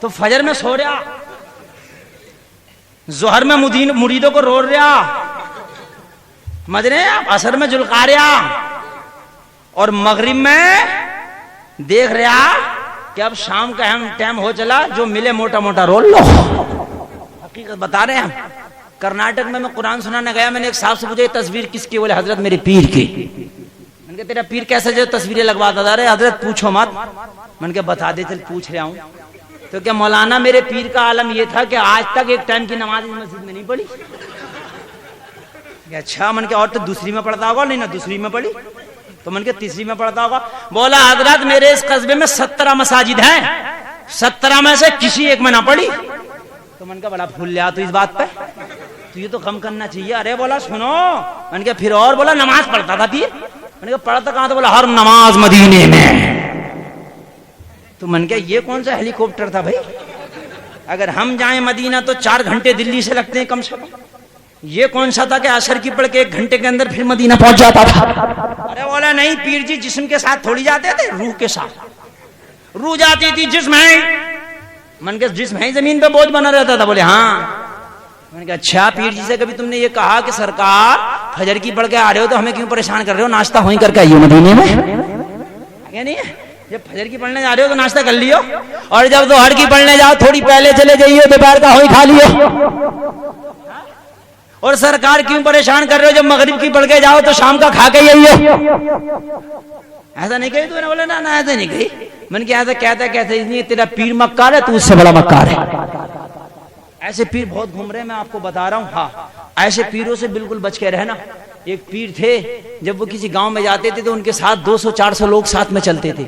تو فجر میں سو رہا، ظہر میں مریدوں کو رو رہا، سمجھ رہے ہیں آپ؟ عصر میں جلقا رہا، اور مغرب میں دیکھ رہا کہ اب شام کا اہم ٹائم ہو چلا، جو ملے موٹا موٹا رول لو۔ حقیقت بتا رہے ہیں ہم۔ کرناٹک میں قرآن سنانے گیا، میں نے ایک صاحب سے پوچھا یہ تصویر کس کی؟ بولے حضرت میرے پیر کی۔ میں نے کہا تیرا پیر کیسے جو تصویریں لگواتا تھا؟ رہے حضرت پوچھو مت۔ میں نے کہا بتا دے، چل پوچھ رہا ہوں۔ تو کیا مولانا میرے پیر کا عالم یہ تھا کہ آج تک ایک ٹائم کی نماز اس مسجد میں نہیں پڑھی؟ اچھا من کے اور تو دوسری میں پڑھتا ہوگا؟ نہیں نا دوسری میں پڑھی تو من کے تیسری میں پڑھتا ہوگا. بولا حضرت میرے اس قصبے میں 17 مساجد ہیں, 17 میں سے کسی ایک میں نہ پڑھی. تو من کا بڑا پھول لیا تو اس بات پہ, تو یہ تو کم کرنا چاہیے. ارے بولا سنو, من کے پھر اور بولا نماز پڑھتا تھا پیر. من کے پڑھتا کہاں؟ تو بولا ہر نماز مدینے میں. تو من کے یہ کون سا ہیلی کاپٹر تھا بھائی؟ اگر ہم جائیں مدینہ تو 4 گھنٹے دلی سے لگتے ہیں کم سے کم. یہ کون سا تھا کہ عصر کی پڑھ کے 1 گھنٹے کے اندر پھر مدینہ پہنچ جاتا تھا؟ ارے بولا نہیں پیر جی, جسم کے ساتھ تھوڑی جاتے تھے, روح کے ساتھ. روح جاتی تھی, جسم ہے. من کے جسم ہے زمین پہ بوجھ بنا رہتا تھا. بولے ہاں. میں نے کہا اچھا پیر جی سے کبھی تم نے یہ کہا کہ سرکار فجر کی پڑھ کے آ رہے ہو تو ہمیں کیوں پریشان کر رہے ہو, ناشتہ ہوئی کر کے آئیے مدینے میں؟ کیا نہیں ہے, جب فجر کی پڑھنے جا رہے ہو تو ناشتہ کر لیو, اور جب ظہر کی پڑھنے جاؤ تھوڑی پہلے چلے جائیے, دوپہر کا ہوئی کھا لیو. اور سرکار کیوں پریشان کر رہے ہو, جب مغرب کی پڑھ کے جاؤ تو شام کا کھا کے آئیے. ایسا نہیں کہی تو نے بولے نا ایسا نہیں کہی. من کیا ایسا کہتا ہے کیسے, اس لیے تیرا پیر مکار ہے تو اس سے بڑا مکار ہے. ایسے پیر بہت گھوم رہے ہیں, میں آپ کو بتا رہا ہوں. ہاں ایسے پیروں سے بالکل بچ کے رہنا. ایک پیر تھے, جب وہ کسی گاؤں میں جاتے تھے تو ان کے ساتھ 200-400 لوگ ساتھ میں چلتے تھے,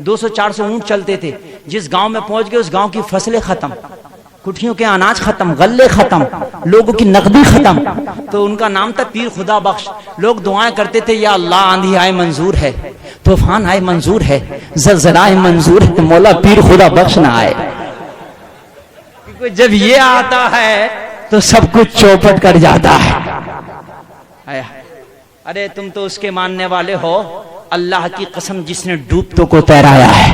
200-400 اونٹ چلتے تھے. جس گاؤں میں پہنچ گئے اس گاؤں کی فصلیں ختم, کٹھیوں کے اناج ختم, غلے ختم, لوگوں کی نقدی ختم. تو ان کا نام تھا پیر خدا بخش. لوگ دعائیں کرتے تھے, یا اللہ آندھی آئے منظور ہے, طوفان آئے منظور ہے, زلزلہ آئے منظور ہے, مولا پیر خدا بخش نہ آئے. جب یہ آتا ہے تو سب کچھ چوپٹ کر جاتا ہے. ارے تم تو اس کے ماننے والے ہو, اللہ کی قسم جس نے ڈوبتوں کو تیرایا ہے.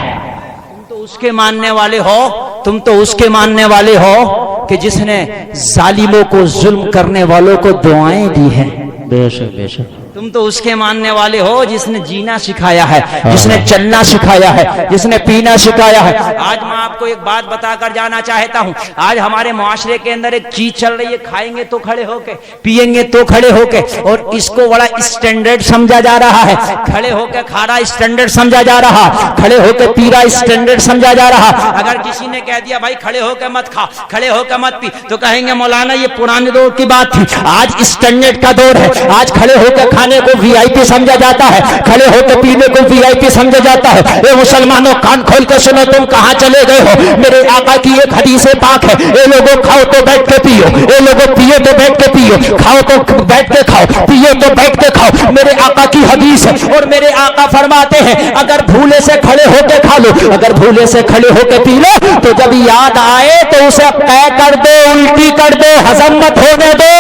تم تو اس کے ماننے والے ہو, تم تو اس کے ماننے والے ہو کہ جس نے ظالموں کو, ظلم کرنے والوں کو دعائیں دی ہیں. بے شک بے شک. تم تو اس کے ماننے والے ہو جس نے جینا سکھایا ہے, جس نے چلنا سکھایا ہے, جس نے پینا سکھایا ہے. آج میں آپ کو ایک بات بتا کر جانا چاہتا ہوں. آج ہمارے معاشرے کے اندر ایک چیز چل رہی ہے, کھائیں گے تو کھڑے ہو کے, پیئیں گے تو کھڑے ہو کے, اور اس کو بڑا اسٹینڈرڈ سمجھا جا رہا ہے. کھڑے ہو کے کھا رہا اسٹینڈرڈ سمجھا جا رہا, کھڑے ہو کے پی رہا اسٹینڈرڈ سمجھا جا رہا. اگر کسی نے کہہ دیا بھائی کھڑے ہو کے مت کھا, کھڑے ہو کے مت پی, تو کہیں گے مولانا یہ پرانے دور کی بات تھی, آج اسٹینڈرڈ کا دور ہے. آج کھڑے ہو کے کھانے کو وی آئی پی سمجھا جاتا ہے, کھڑے ہو کے پینے کو وی آئی پی سمجھا جاتا ہے. اے مسلمانوں کان کھول کے سنو, تم کہاں چلے گئے ہو؟ میرے آقا کی ایک حدیث پاک ہے, اے لوگوں کھاؤ تو بیٹھ کے پیو, اے لوگوں پیو تو بیٹھ کے پیو, کھاؤ تو بیٹھ کے کھاؤ, پیو تو بیٹھ کے کھاؤ. میرے آقا کی حدیث ہے, اور میرے آقا فرماتے ہیں اگر بھولے سے کھڑے ہو کے کھا لو, اگر بھولے سے کھڑے ہو کے پی لو, تو جب یاد آئے تو اسے قے کر دو, الٹی کر دو, ہضم مت ہونے دو.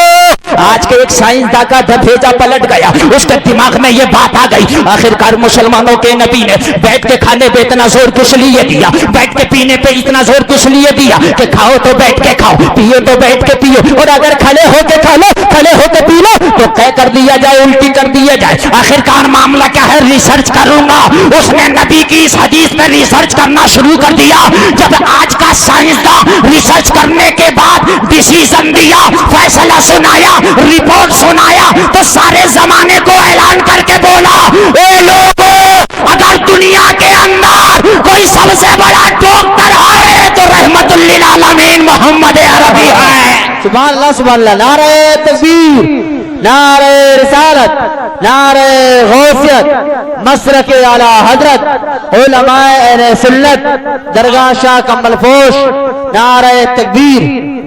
آج کے ایک سائنسداں کا بھیجا پلٹ گیا, اس کے دماغ میں یہ بات آ گئی. آخرکار مسلمانوں کے نبی نے بیٹھ کے کھانے پہ اتنا زور کس لیے دیا, بیٹھ کے پینے پہ اتنا زور کس لیے دیا کہ کھاؤ تو بیٹھ کے کھاؤ, پیو تو بیٹھ کے پیو, اور اگر کھڑے ہو کے کھا لو, کھڑے ہو کے پی لو, تو قے کر دیا جائے, الٹی کر دیا جائے. آخرکار معاملہ کیا ہے؟ ریسرچ کروں گا. اس نے نبی کی اس حدیث میں ریسرچ کرنا شروع کر دیا. جب آج کا سائنسداں ریسرچ کرنے کے بعد ڈیسیژن دیا, فیصلہ سنایا, رپورٹ سنایا, تو سارے زمانے کو اعلان کر کے بولا, اے لوگوں اگر دنیا کے اندر کوئی سب سے بڑا ڈاکٹر ہے تو رحمت للعالمین محمد عربی ہے. سبحان اللہ سبحان اللہ. نعرہ تکبیر, نعرہ رسالت, نعرہ غوثیت, مسلک اعلی حضرت علماء اہل سنت درگاہ شاہ کمبل پوش. نعرہ تکبیر,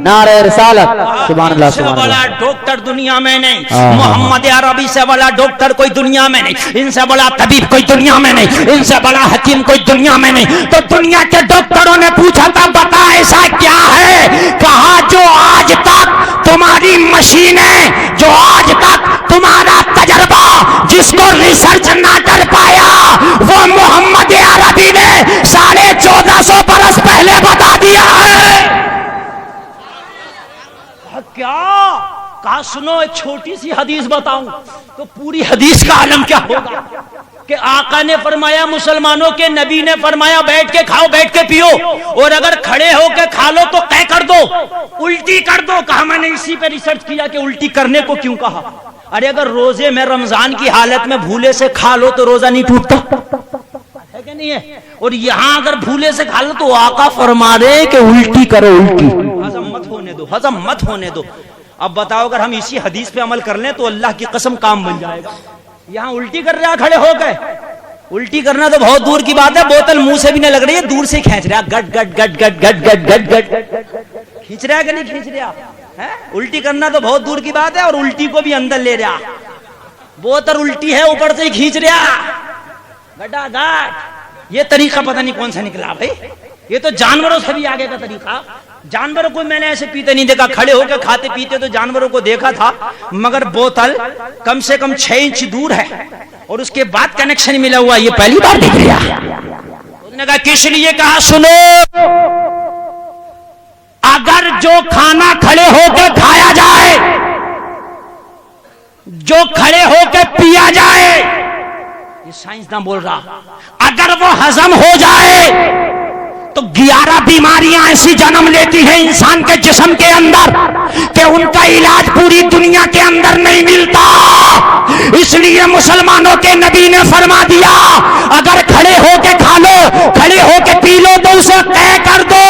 نعرہ رسالت. سبحان اللہ سبحان اللہ. بڑا ڈاکٹر دنیا میں نہیں, محمد عربی سے بڑا ڈاکٹر کوئی دنیا میں نہیں, ان سے بڑا طبیب کوئی دنیا میں نہیں, ان سے بڑا حکیم کوئی دنیا میں نہیں. تو دنیا کے ڈاکٹروں نے پوچھا تھا بتا ایسا کیا ہے؟ کہا جو آج تک تمہاری مشینیں, جو آج تک تمہارا تجربہ جس کو ریسرچ نہ کر پایا, وہ محمد عربی نے 1450 برس پہلے بتا دیا ہے. کیا کہا؟ سنو ایک چھوٹی سی حدیث بتاؤں تو پوری حدیث کا عالم کیا ہوگا. کہ آقا نے فرمایا, مسلمانوں کے نبی نے فرمایا بیٹھ کے کھاؤ, بیٹھ کے پیو, اور اگر کھڑے ہو کے کھا لو تو قے کر دو, الٹی کر دو. کہا میں نے اسی پہ ریسرچ کیا کہ الٹی کرنے کو کیوں کہا. ارے اگر روزے میں رمضان کی حالت میں بھولے سے کھا لو تو روزہ نہیں ٹوٹتا ہے کہ نہیں؟ نہیں ہے. اور یہاں اگر بھولے سے کھا لو تو آقا فرما رہے کہ الٹی کرو, الٹی ہضم مت ہونے دو, ہضم مت ہونے دو. اب بتاؤ اگر ہم اسی حدیث پہ عمل کر لیں تو اللہ کی قسم کام بن جائے گا. یہاں الٹی کر رہا کھڑے ہو گئے, الٹی کرنا تو بہت دور کی بات ہے, بوتل منہ سے بھی نہیں لگ رہی ہے, دور سے کھینچ رہا, گٹ گٹ گٹ گٹ گٹ گٹ گٹ گٹ کھینچ رہا ہے کہ نہیں کھینچ رہا ہے. الٹی کرنا تو بہت دور کی بات ہے, اور الٹی کو بھی اندر لے رہا, بوتل الٹی ہے اوپر سے ہی کھینچ رہا گٹا گٹ. یہ طریقہ پتہ نہیں کون سا نکلا بھائی, یہ تو جانوروں سے بھی آگے کا طریقہ. جانوروں کو میں نے ایسے پیتے نہیں دیکھا, کھڑے ہو کے کھاتے پیتے تو جانوروں کو دیکھا تھا, مگر بوتل کم سے کم 6 انچ دور ہے اور اس کے بعد کنیکشن ملا ہوا, یہ پہلی بار دیکھ لیا. اس نے کہا کس لیے, کہا سنو, اگر جو کھانا کھڑے ہو کے کھایا جائے, جو کھڑے ہو کے پیا جائے, یہ سائنسداں بول رہا, اگر وہ ہضم ہو جائے تو 11 بیماریاں ایسی جنم لیتی ہیں انسان کے جسم کے اندر کہ ان کا علاج پوری دنیا کے اندر نہیں ملتا. اس لیے مسلمانوں کے نبی نے فرما دیا, اگر کھڑے ہو کے کھا لو, کھڑے ہو کے پی لو تو اسے طے کر دو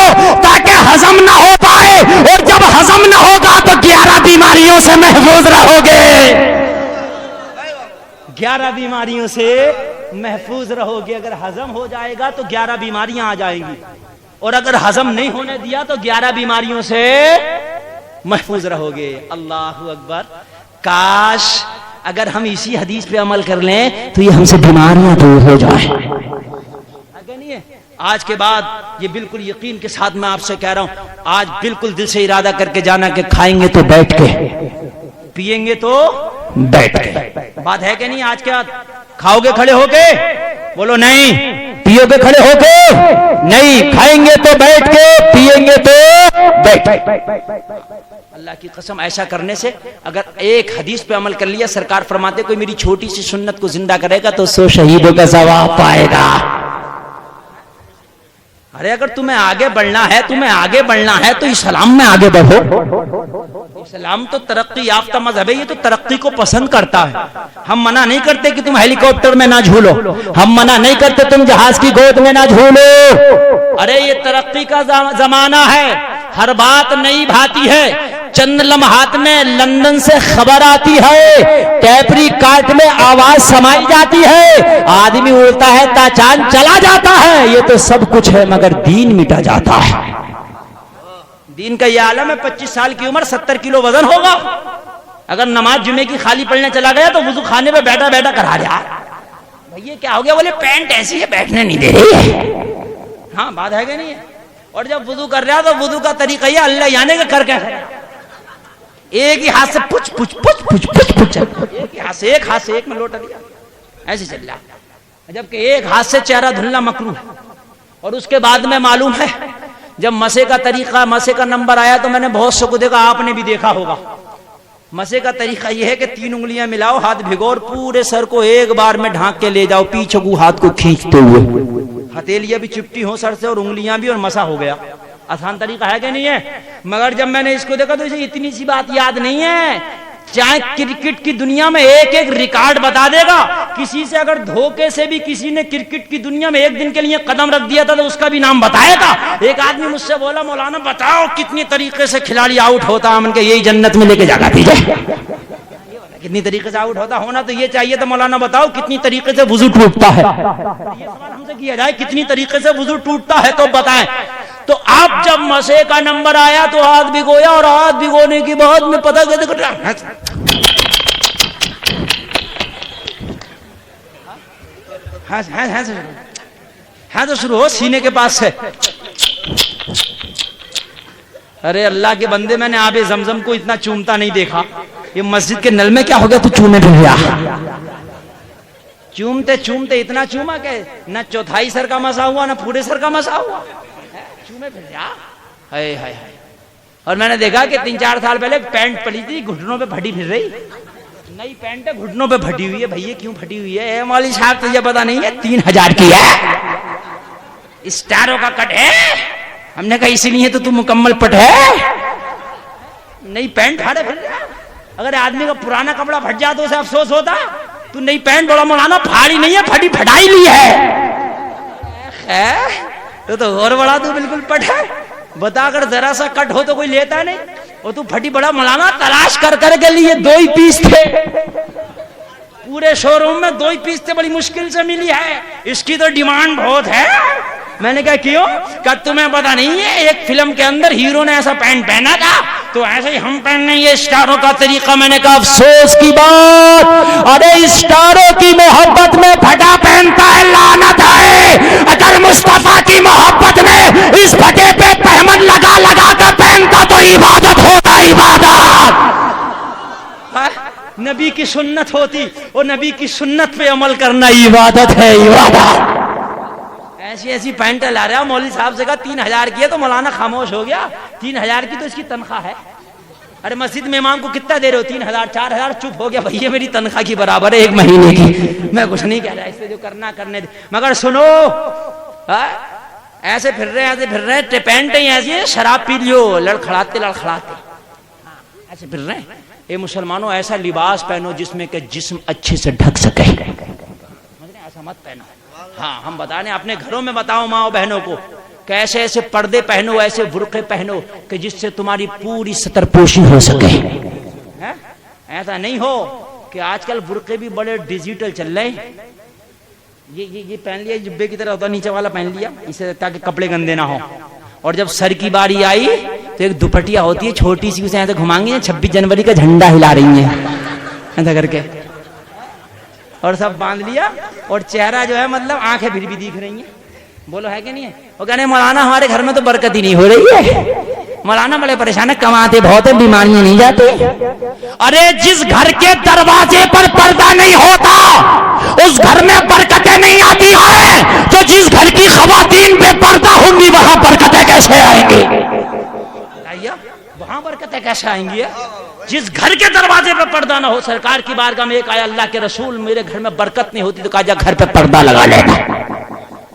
تاکہ ہضم نہ ہو پائے, اور جب ہضم نہ ہوگا تو 11 بیماریوں سے محفوظ رہو گے. 11 بیماریوں سے محفوظ رہو گے. اگر ہضم ہو جائے گا تو 11 بیماریاں آ جائیں گی, اور اگر ہضم نہیں ہونے دیا تو 11 بیماریوں سے محفوظ رہو گے. اللہ اکبر. کاش اگر ہم اسی حدیث پہ عمل کر لیں تو یہ ہم سے بیماریاں دور ہو جائیں. نہیں ہے آج کے بعد یہ بالکل یقین کے ساتھ میں آپ سے کہہ رہا ہوں, آج بالکل دل سے ارادہ کر کے جانا کہ کھائیں گے تو بیٹھ کے, پیئیں گے تو بیٹھ کے. بات ہے کہ نہیں؟ آج کیا کھاؤ گے کھڑے ہو کے؟ بولو نہیں. پیو گے کھڑے ہو کے؟ نہیں. کھائیں گے تو بیٹھ کے, پیئیں گے تو بیٹھ کے. اللہ کی قسم ایسا کرنے سے اگر ایک حدیث پہ عمل کر لیا, سرکار فرماتے کوئی میری چھوٹی سی سنت کو زندہ کرے گا تو 100 شہیدوں کا ثواب پائے گا. ارے اگر تمہیں آگے بڑھنا ہے, تمہیں آگے بڑھنا ہے تو اسلام میں آگے بڑھو. اسلام تو ترقی یافتہ مذہب ہے, یہ تو ترقی کو پسند کرتا ہے. ہم منع نہیں کرتے کہ تم ہیلی کاپٹر میں نہ جھولو, ہم منع نہیں کرتے تم جہاز کی گود میں نہ جھولو. ارے یہ ترقی کا زمانہ ہے, ہر بات نئی بھاتی ہے. چند لمحات میں لندن سے خبر آتی ہے, ٹیپری کارٹ میں آواز سمائی جاتی ہے, آدمی اڑتا ہے تا چاند چلا جاتا ہے. یہ تو سب کچھ ہے مگر دین مٹا جاتا ہے. دین کا یہ عالم ہے, 25 سال کی عمر 70 کلو وزن ہوگا. اگر نماز جمعے کی خالی پڑھنے چلا گیا تو وضو خانے پہ بیٹھا بیٹھا کرا رہا. بھئی کیا ہو گیا؟ بولے پینٹ ایسی ہے بیٹھنے نہیں دے رہی ہے. ہاں بات ہے کہ نہیں ہے؟ اور جب وضو کر رہا تو وضو کا طریقہ یہ اللہ یعنی کہ کر کے ایک ہی ہاتھ سے pitch pitch pitch pitch pitch pitch, ایک ہاتھ سے ایک میں لوٹا دیا, ایسے چل رہا. جبکہ ایک ہاتھ سے چہرہ دھلنا مکروہ. اور اس کے بعد میں معلوم ہے جب مسے کا طریقہ, مسے کا نمبر آیا تو میں نے بہت سے کو دیکھا, آپ نے بھی دیکھا ہوگا. مسے کا طریقہ یہ ہے کہ 3 انگلیاں ملاؤ, ہاتھ بھگو اور پورے سر کو ایک بار میں ڈھانک کے لے جاؤ, پیچھے کو ہاتھ کو کھینچتے ہوئے. ہتھیلیاں بھی چپٹی ہو سر سے اور انگلیاں بھی, اور مسا ہو گیا. آسان طریقہ ہے کہ نہیں ہے؟ مگر جب میں نے اس کو دیکھا تو اسے اتنی سی بات یاد نہیں ہے. چاہے کرکٹ کی دنیا میں ایک ایک ریکارڈ بتا دے گا. کسی سے اگر دھوکے سے بھی کسی نے کرکٹ کی دنیا میں ایک دن کے لیے قدم رکھ دیا تھا تو اس کا بھی نام بتایا تھا. ایک آدمی مجھ سے بولا مولانا بتاؤ کتنی طریقے سے کھلاڑی آؤٹ ہوتا. ہم کہ یہی جنت میں لے کے جانا دیجیے. کتنی طریقے سے آؤٹ ہوتا ہونا تو یہ چاہیے تو مولانا بتاؤ کتنی طریقے سے وضو ٹوٹتا ہے. یہ سوال ہم سے کیا جائے کتنی طریقے سے وضو ٹوٹتا ہے تو بتائیں. تو اب جب مسے کا نمبر آیا تو ہاتھ بھگویا, اور ہاتھ بھگونے کے بعد میں پتہ ہاں تو شروع ہو سینے کے پاس سے. ارے اللہ کے بندے, میں نے آب زمزم کو اتنا چومتا نہیں دیکھا. یہ مسجد کے نل میں کیا ہو گیا تو چومے پھر گیا. چومتے چومتے اتنا چوما کہ نہ چوتھائی سر کا مسا ہوا نہ پورے سر کا مسا ہوا. چومے پھر گیا. ہائے ہائے ہائے. اور میں نے دیکھا کہ 3-4 سال پہلے پینٹ پڑی تھی, گھٹنوں پہ پھٹی پھر رہی. نئی پینٹ ہے, گھٹنوں پہ پھٹی ہوئی ہے. بھئی کیوں پھٹی ہوئی ہے؟ اے مولوی صاحب تجھے پتا نہیں ہے 3000 کی ہے, اسٹاروں کا کٹ ہے. ہم نے کہا اسی لیے تو مکمل پٹ ہے. نئی پینٹ پھاڑے پھر رہا. اگر آدمی کا پرانا کپڑا پھٹ جاتا تو اسے افسوس ہوتا. تو نئی پینٹ بولا مولانا پھاڑی نہیں ہے, پھٹی پھٹائی لی ہے. تو اور بڑا تو بالکل پٹ ہے. بتا کر ذرا سا کٹ ہو تو کوئی لیتا نہیں. اور تو پھٹی بڑا مولانا تلاش کر کر کے لیے 2 ہی پیس تھے پورے شو روم میں. 2 ہی پیس تھے, بڑی مشکل سے ملی ہے. اس کی تو ڈیمانڈ بہت ہے. میں نے کہا کیوں؟ کہ تمہیں پتا نہیں ہے ایک فلم کے اندر ہیرو نے ایسا پینٹ پہنا تھا تو ایسے ہی ہم پہننے, یہ اسٹاروں کا طریقہ. میں نے کہا افسوس کی بات, ارے اسٹاروں کی محبت میں پھٹا پہنتا ہے, لعنت ہے. اگر مصطفیٰ کی محبت میں اس پھٹے پہ تہمت لگا لگا کر پہنتا تو عبادت ہوتا, عبادت. نبی کی سنت ہوتی اور نبی کی سنت پہ عمل کرنا عبادت ہے, عبادت. ایسی ایسی پینٹ لا رہا. مولوی صاحب سے کہا 3000 کی ہے تو مولانا خاموش ہو گیا. 3000 کی تو اس کی تنخواہ ہے. ارے مسجد میں امام کو کتنا دے رہے ہو؟ 3000 4000. چپ ہو گیا, بھائی میری تنخواہ کی برابر ہے 1 مہینے کی. میں کچھ نہیں کہہ رہا, اس سے جو کرنا کرنے دے. مگر سنو, ایسے پھر رہے پینٹ ہی ایسی ہے, شراب پی لیو لڑکھڑاتے ایسے پھر رہے. اے مسلمانوں, ایسا لباس پہنو جس میں کہ جسم اچھے سے ڈھک سکے. ایسا مت پہنو. ہاں ہم بتا رہے ہیں, اپنے گھروں میں بتاؤ ماں بہنوں کو کہ ایسے ایسے پردے پہنو, ایسے برقعے پہنو کہ جس سے تمہاری پوری ستر پوشی ہو سکے. ایسا نہیں ہو کہ آج کل برقعے بھی بڑے ڈیجیٹل چل رہے ہیں. یہ پہن لیا, جبے کی طرح ہوتا نیچے والا پہن لیا اسے تاکہ کپڑے گندے نہ ہو. اور جب سر کی باری آئی تو ایک دوپٹیا ہوتی ہے چھوٹی سی, اسے ایسے گھمائیں گے 26 جنوری کا جھنڈا ہلا رہی ہیں ایسا کر کے, اور سب باندھ لیا. اور چہرہ جو ہے مطلب آنکھیں پھر بھی دیکھ رہی ہیں. بولو ہے کہ نہیں ہے؟ وہ کہنے مولانا ہمارے گھر میں تو برکت ہی نہیں ہو رہی ہے. مولانا بڑے پریشان ہے, کماتے بہت ہیں, بیماریاں نہیں جاتی. ارے جس گھر کے دروازے پر پردہ نہیں ہوتا اس گھر میں برکتیں نہیں آتی ہیں. تو جس گھر کی خواتین پہ پردہ ہوں گی وہاں برکتیں کیسے آئیں گی؟ وہاں برکتیں کیسے آئیں گی؟ جس گھر کے دروازے پہ پردہ نہ ہو. سرکار کی بارگاہ میں ایک آیا, اللہ کے رسول میرے گھر میں برکت نہیں ہوتی. تو کہا جا گھر پہ پردہ لگا لینا,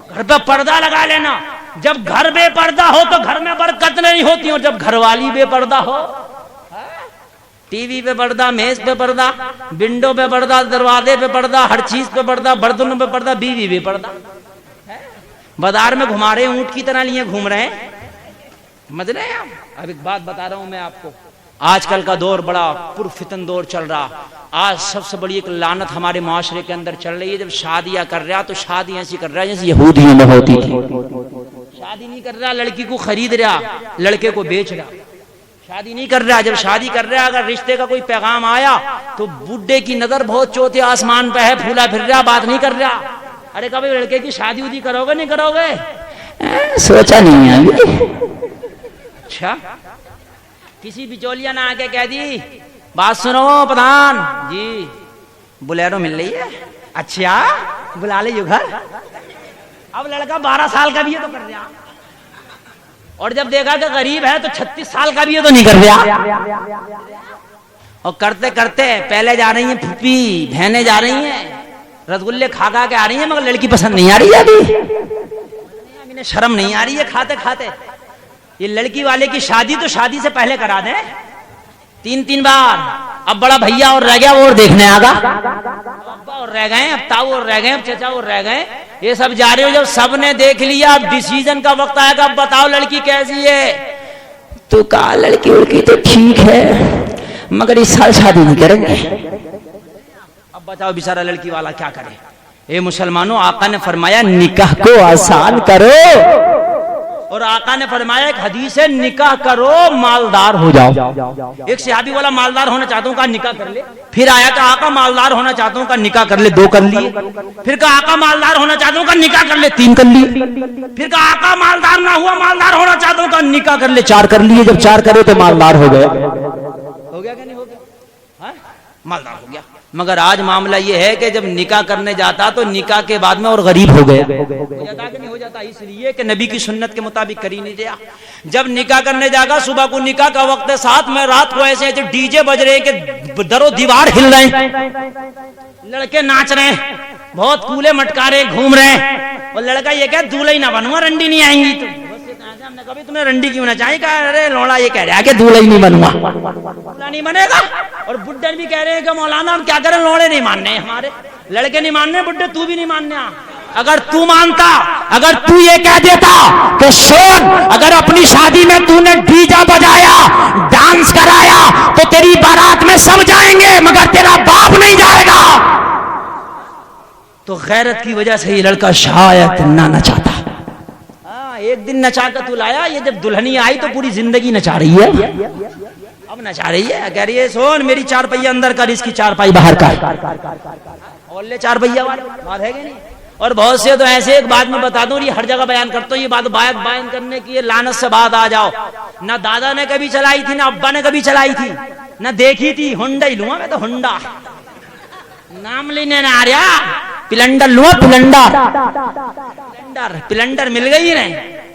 گھر پہ پردہ لگا لینا. جب گھر بے پردہ ہو تو گھر میں برکت نہیں ہوتی. اور جب گھر والی بے پردہ ہو, ٹی وی پہ پردہ, میز پہ پردہ, ونڈو پہ پردہ, دروازے پہ پردہ, ہر چیز پہ پردہ, برتنوں پہ پردہ, بیوی پہ پردہ. بازار میں گھما رہے ہیں, اونٹ کی طرح لیے گھوم رہے ہیں. سمجھ رہے ہیں آپ؟ اب ایک بات بتا رہا ہوں میں آپ کو, آج کل کا دور بڑا پرفتن دور چل رہا. آج سب سے بڑی ایک لعنت ہمارے معاشرے کے اندر چل رہی ہے. جب شادیاں کر رہا تو شادی ایسی کر رہا ہے جیسے یہودیوں میں ہوتی تھی. شادی نہیں کر رہا, لڑکی کو خرید رہا, لڑکے کو بیچ رہا. شادی نہیں کر رہا. جب شادی کر رہا, اگر رشتے کا کوئی پیغام آیا تو بڈھے کی نظر بہت چوتھے آسمان پہ ہے, پھولا پھر رہا, بات نہیں کر رہا. ارے کبھی لڑکے کی شادی ودی کرو گے نہیں کرو گے؟ سوچا نہیں ہے. اچھا, کسی بچولیا نہ آ کے کہہ دی بات سنو پردھان جی, بلیرو مل رہی ہے. اچھا بلا لے گھر. اب لڑکا 12 سال کا بھی ہے تو کر رہا, اور جب دیکھا کہ غریب ہے تو 36 سال کا بھی ہے تو نہیں کر رہا. اور کرتے کرتے پہلے جا رہی ہیں پھوپھی, بہنیں جا رہی ہیں, رسگلے کھا کھا کے آ رہی ہیں, مگر لڑکی پسند نہیں آ رہی ہے. ابھی شرم نہیں آ رہی ہے کھاتے کھاتے. یہ لڑکی والے کی شادی تو شادی سے پہلے کرا دیں 3 بار. اب بڑا بھیا اور رہ گیا وہ اور دیکھنے آگا, ابا اور رہ گئے, اب تاؤ اور رہ گئے, اب چچا اور رہ گئے. یہ سب جا رہے ہو, جب سب نے دیکھ لیا اب ڈیسیژن کا وقت آئے گا. اب بتاؤ لڑکی کیسی ہے؟ تو کہا لڑکی وڑکی تو ٹھیک ہے مگر اس سال شادی نہیں کریں گے. اب بتاؤ بیچارہ لڑکی والا کیا کرے؟ اے مسلمانوں, آقا نے فرمایا نکاح کو آسان کرو. اور آقا نے فرمایا ایک حدیث ہے, نکاح کرو مالدار ہو جاؤ. ایک صحابی والا مالدار ہونا چاہتا ہوں, کہا نکاح کر لے. پھر آیا کہ آقا مالدار ہونا چاہتا ہوں, کہا نکاح کر لے. 2 کر لیے. پھر کہا آقا مالدار ہونا چاہتا ہوں, کہا نکاح کر لے. 3 کر لیے. پھر کہا آقا مالدار نہ ہوا, مالدار ہونا چاہتا ہوں, کہا نکاح کر لے. 4 کر لیے. جب 4 کرے تو مالدار ہو گئے. ہو گیا کہ نہیں ہو گیا؟ مالدار ہو گیا. مگر آج معاملہ یہ ہے کہ جب نکاح کرنے جاتا تو نکاح کے بعد میں اور غریب ہو گیا. ہو جاتا کہ نہیں ہو جاتا؟ اس لیے کہ نبی کی سنت کے مطابق کر ہی نہیں دیا. جب نکاح کرنے جاگا, صبح کو نکاح کا وقت ہے, ساتھ میں رات کو ایسے ایسے ڈی جے بج رہے کہ در و دیوار ہل رہے ہیں, لڑکے ناچ رہے ہیں, بہت کولے مٹکارے گھوم رہے ہیں. اور لڑکا یہ کہ دولہا ہی نہ بنوا, رنڈی نہیں آئیں گی. ہم نے کبھی تمہیں رنڈی کیوں نہ چاہیے؟ کہا ارے لوڑا یہ کہہ رہا ہے کہ دولہا ہی نہیں بنوا, دولہا نہیں بنے گا. اور بڈھے بھی کہہ رہے ہیں کہ مولانا ہم کیا کریں, لوڑے نہیں ماننے ہمارے, لڑکے نہیں ماننے, بڈھے تو بھی نہیں ماننے. اگر تو مانتا, اگر تو یہ کہہ دیتا کہ سن, اگر اپنی شادی میں تو نے ڈی جے بجایا, ڈانس کرایا, تو تیری بارات میں سب جائیں گے مگر تیرا باپ نہیں جائے گا, تو غیرت کی وجہ سے یہ لڑکا شاید نہ نچاتا. ایک دن نچا کر تو لایا, یہ جب دلہنی آئی تو پوری زندگی نچا رہی ہے. اب نچا رہی ہے, کہہ رہی ہے سون میری چار پہیا اندر کر, اس کی چار پائی باہر کر, اور لے چار پہیا والا بات ہے کہ نہیں. اور بہت سے تو ایسے, ایک بات میں بتا دوں, یہ ہر جگہ بیان کرتا ہوں, یہ بات بیان کرنے کی لعنت سے بات آ جاؤ. نہ دادا نے کبھی چلائی تھی, نہ ابا نے کبھی چلائی تھی, نہ دیکھی تھی. ہونڈا ہی لوں میں تو, ہونڈا نام لینے نہ آ رہا, پلنڈر لوں, پلنڈر مل گئی نا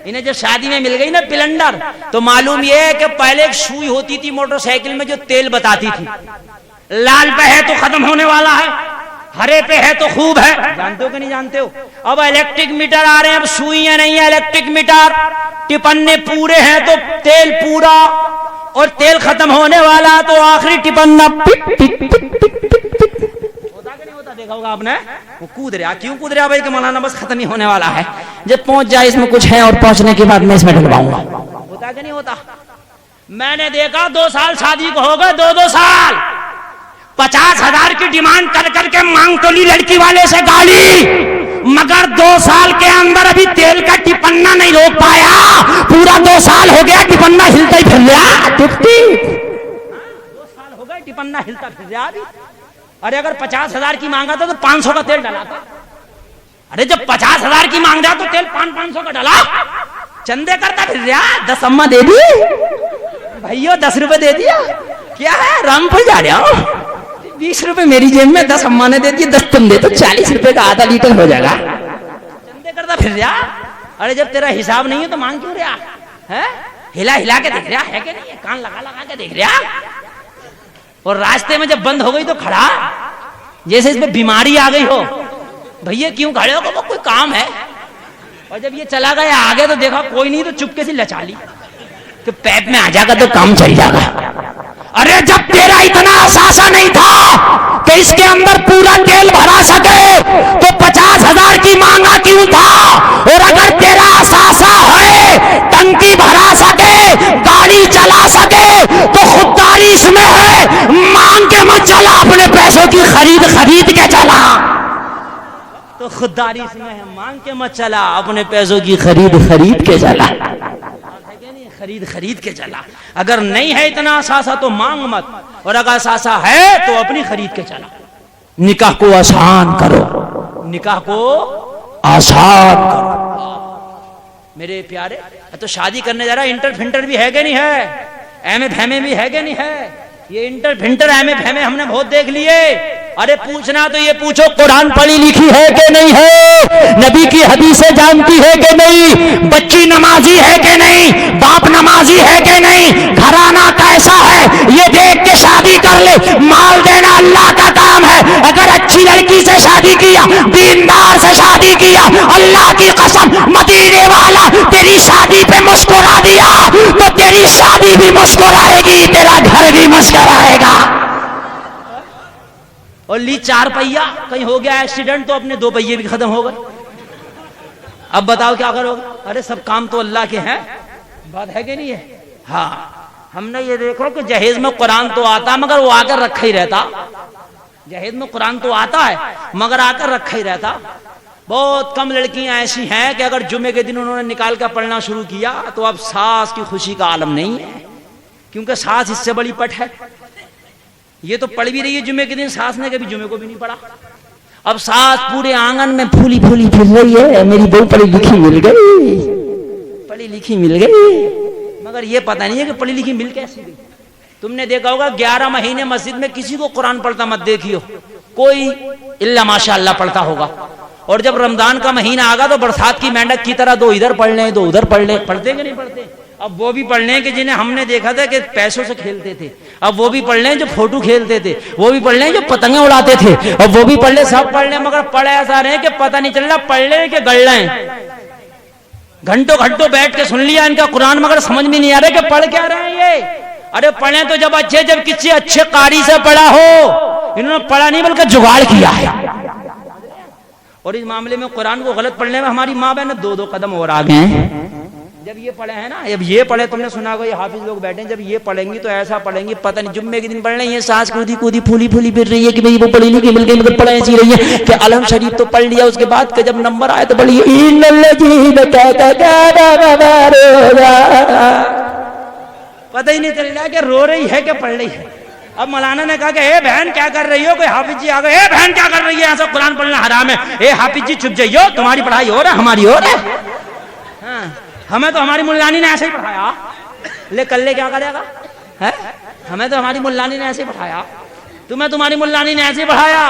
انہیں, جب شادی میں مل گئی نا پلنڈر, تو معلوم یہ ہے کہ پہلے ایک سوئی ہوتی تھی موٹر سائیکل میں جو تیل بتاتی تھی, لال پہ ہے تو ختم ہونے والا ہے, ہرے پہ ہے تو خوب ہے. جانتے ہو کہ نہیں جانتے ہو؟ اب الیکٹرک میٹر آ رہے ہیں, اب سوئیاں نہیں ہیں, الیکٹرک میٹر, ٹپنے پورے ہیں تو تیل پورا, اور تیل ختم ہونے والا تو آخری ٹپنا دیکھا ہوگا آپ نے, وہ کود رہا. کیوں کود رہا بھائی کہ مولانا بس ختم ہی ہونے والا ہے, جب پہنچ جائے اس میں کچھ ہے اور پہنچنے کے بعد میں اس میں ڈلواؤں گا. ہوتا کہ نہیں ہوتا؟ میں نے دیکھا 2 سال شادی کو ہو گئے, 2 سال 50,000 کی ڈیمانڈ کر کر کے مانگ تو لی لڑکی والے سے گاڑی, مگر 2 سال کے اندر ابھی تیل کا ٹپنا نہیں روک پایا. پورا 2 سال ہو گیا, ٹپنا ہلتا ہی پھر رہا, 2 سال ہو گئے ٹپنا ہلتا پھر رہا. ارے اگر 50,000 کی مانگا تھا تو 500 کا تیل ڈالا تھا. ارے جب 50,000 کی مانگ رہا تو تیل 500 کا ڈالا, چندے کرتا پھر رہا. 10 اماں دے دی بھائیو, 10 روپے دے دیا, کیا ہے رام پہ جا رہا ہوں, 20 روپے میری جیب میں, 10 اماں نے دے دی, 10 تم دے تو 40 روپے کا آدھا لیٹر ہو جائے گا. چندے کرتا پھر رہا. ارے جب تیرا حساب نہیں ہے تو مانگ کیوں رہا ہے؟ ہلا ہلا کے دیکھ رہا ہے کہ نہیں, کان لگا لگا کے دیکھ رہا. اور راستے میں جب بند ہو گئی تو کھڑا, جیسے اس میں بیماری آ گئی ہو. بھیا کیوں کھڑے ہو, وہ کوئی کام ہے. اور جب یہ چلا گیا آگے تو دیکھا کوئی نہیں, تو چپکے سے لچا لی کہ پیپ میں آ جا گا تو کام چل جائے گا. ارے جب تیرا اتنا احساسہ نہیں تھا کہ اس کے اندر پورا تیل بھرا سکے تو 50,000 کی مانگا کیوں تھا؟ اور اگر تیرا احساسہ ہے ٹنکی بھرا سکے, گاڑی چلا سکے, تو خودداری اس میں ہے. مانگ کے مت چلا, اپنے پیسوں کی خرید کے چلا. تو خودداری اس میں ہے, مانگ کے مت چلا, اپنے پیسوں کی خرید کے چلا. خرید کے چلا. اگر نہیں ہے اتنا احساسہ تو مانگ مت, اور اگر احساسہ ہے تو اپنی خرید کے چلا. نکاح کو آسان کرو, نکاح کو آسان کرو. میرے پیارے, تو شادی کرنے جا رہا, انٹر فنٹر بھی ہے کہ نہیں ہے, ایم اے فہمے بھی ہے کہ نہیں ہے. یہ انٹر فنٹر ایم اے فہمے ہم نے بہت دیکھ لیے. ارے پوچھنا تو یہ پوچھو, قرآن پڑھی لکھی ہے کہ نہیں ہے, نبی کی حدیثیں جانتی ہے کہ نہیں, بچی نمازی ہے کہ نہیں, باپ نمازی ہے کہ نہیں, گھرانہ کیسا ہے یہ دیکھ کے شادی کر لے. مال دینا اللہ کا کام ہے. اگر اچھی لڑکی سے شادی کیا, دیندار سے شادی کیا, اللہ کی قسم مدینے والا تیری شادی پہ مسکرا دیا تو تیری شادی بھی مسکرائے گی, تیرا گھر بھی مسکرائے گا. اور لی 4 پہیا, کہیں ہو گیا ایکسیڈنٹ تو اپنے 2 پہیے بھی ختم ہو گئے. اب بتاؤ کیا کرو گے؟ ارے سب کام تو اللہ کے ہیں, بات ہے کہ نہیں ہے؟ ہاں, ہم نے یہ دیکھو کہ جہیز میں قرآن تو آتا مگر وہ آ کر رکھا ہی رہتا. جہیز میں قرآن تو آتا ہے مگر آ کر رکھا ہی رہتا. بہت کم لڑکیاں ایسی ہیں کہ اگر جمعے کے دن انہوں نے نکال کر پڑھنا شروع کیا تو اب ساس کی خوشی کا عالم نہیں ہے, کیونکہ ساس اس سے بڑی پٹ ہے. یہ تو پڑھ بھی رہی ہے جمعے کے دن, ساس نے کبھی جمعے کو بھی نہیں پڑھا. اب ساس پورے آنگن میں پھولی پھولی پھر رہی ہے, میری بہو پڑھی لکھی مل گئی, پڑھی لکھی مل گئی, مگر یہ پتہ نہیں ہے کہ پڑھی لکھی مل کیسے گئی. تم نے دیکھا ہوگا 11 مہینے مسجد میں کسی کو قرآن پڑھتا مت دیکھیو, کوئی الا ماشاء اللہ پڑھتا ہوگا. اور جب رمضان کا مہینہ آگا تو برسات کی مینڈک کی طرح 2 ادھر پڑھ لیں 2 ادھر پڑھ لیں. پڑھتے کہ نہیں پڑھتے؟ اب وہ بھی پڑھ لیں کہ جنہیں ہم نے دیکھا تھا کہ پیسوں سے کھیلتے تھے, اب وہ بھی پڑھ لیں جو فوٹو کھیلتے تھے, وہ بھی پڑھ لیں جو پتنگیں اڑاتے تھے, اب وہ بھی پڑھ لیں, سب پڑھ لیں, مگر پڑھ ایسا رہے کہ پتہ نہیں چل رہا پڑھ لیں کہ گڑ لیں. گھنٹوں گھنٹوں بیٹھ کے سن لیا ان کا قرآن مگر سمجھ میں نہیں آ رہا کہ پڑھ کیا رہے ہیں یہ. ارے پڑھیں تو جب کسی اچھے قاری سے پڑھا ہو, انہوں نے پڑھا نہیں بلکہ جگاڑ کیا ہے. اور اس معاملے میں قرآن کو غلط پڑھنے میں ہماری ماں بہن 2 قدم اور آگے ہیں. جب یہ پڑھے ہیں نا، جب یہ پڑھے، تم نے سنا ہوگا یہ حافظ لوگ بیٹھے ہیں، جب یہ پڑھیں گی تو ایسا پڑھیں گی پتہ نہیں جمعے کے دن پڑھ رہی ہے سانس کودی کودی پھولی پھولی پھر رہی ہے کہ بھئی وہ پڑھی نہیں کہ مل گئی مگر پڑھے ایسی رہی ہے کہ علم شریف تو پڑھ لیا، اس کے بعد کہ جب نمبر آئے تو پڑھی پتہ ہی نہیں چل رہا کہ رو رہی ہے کہ پڑھ رہی ہے. اب مولانا نے کہا کہ اے بہن کیا کر رہی ہو؟ کوئی حافظ جی آ گئے، اے بہن کیا کر رہی ہے؟ ایسا قرآن پڑھنا حرام ہے. اے حافظ جی چپ جائیو، تمہاری پڑھائی ہو رہا ہے ہماری ہو رہا ہے. ہاں ہمیں تو ہماری ملانی نے ایسے ہی پڑھایا، لے کل لے کیا کرے گا؟ ہمیں تو ہماری ملانی نے ایسے ہی پڑھایا، تمہیں تمہاری ملانی نے ایسے ہی پڑھایا.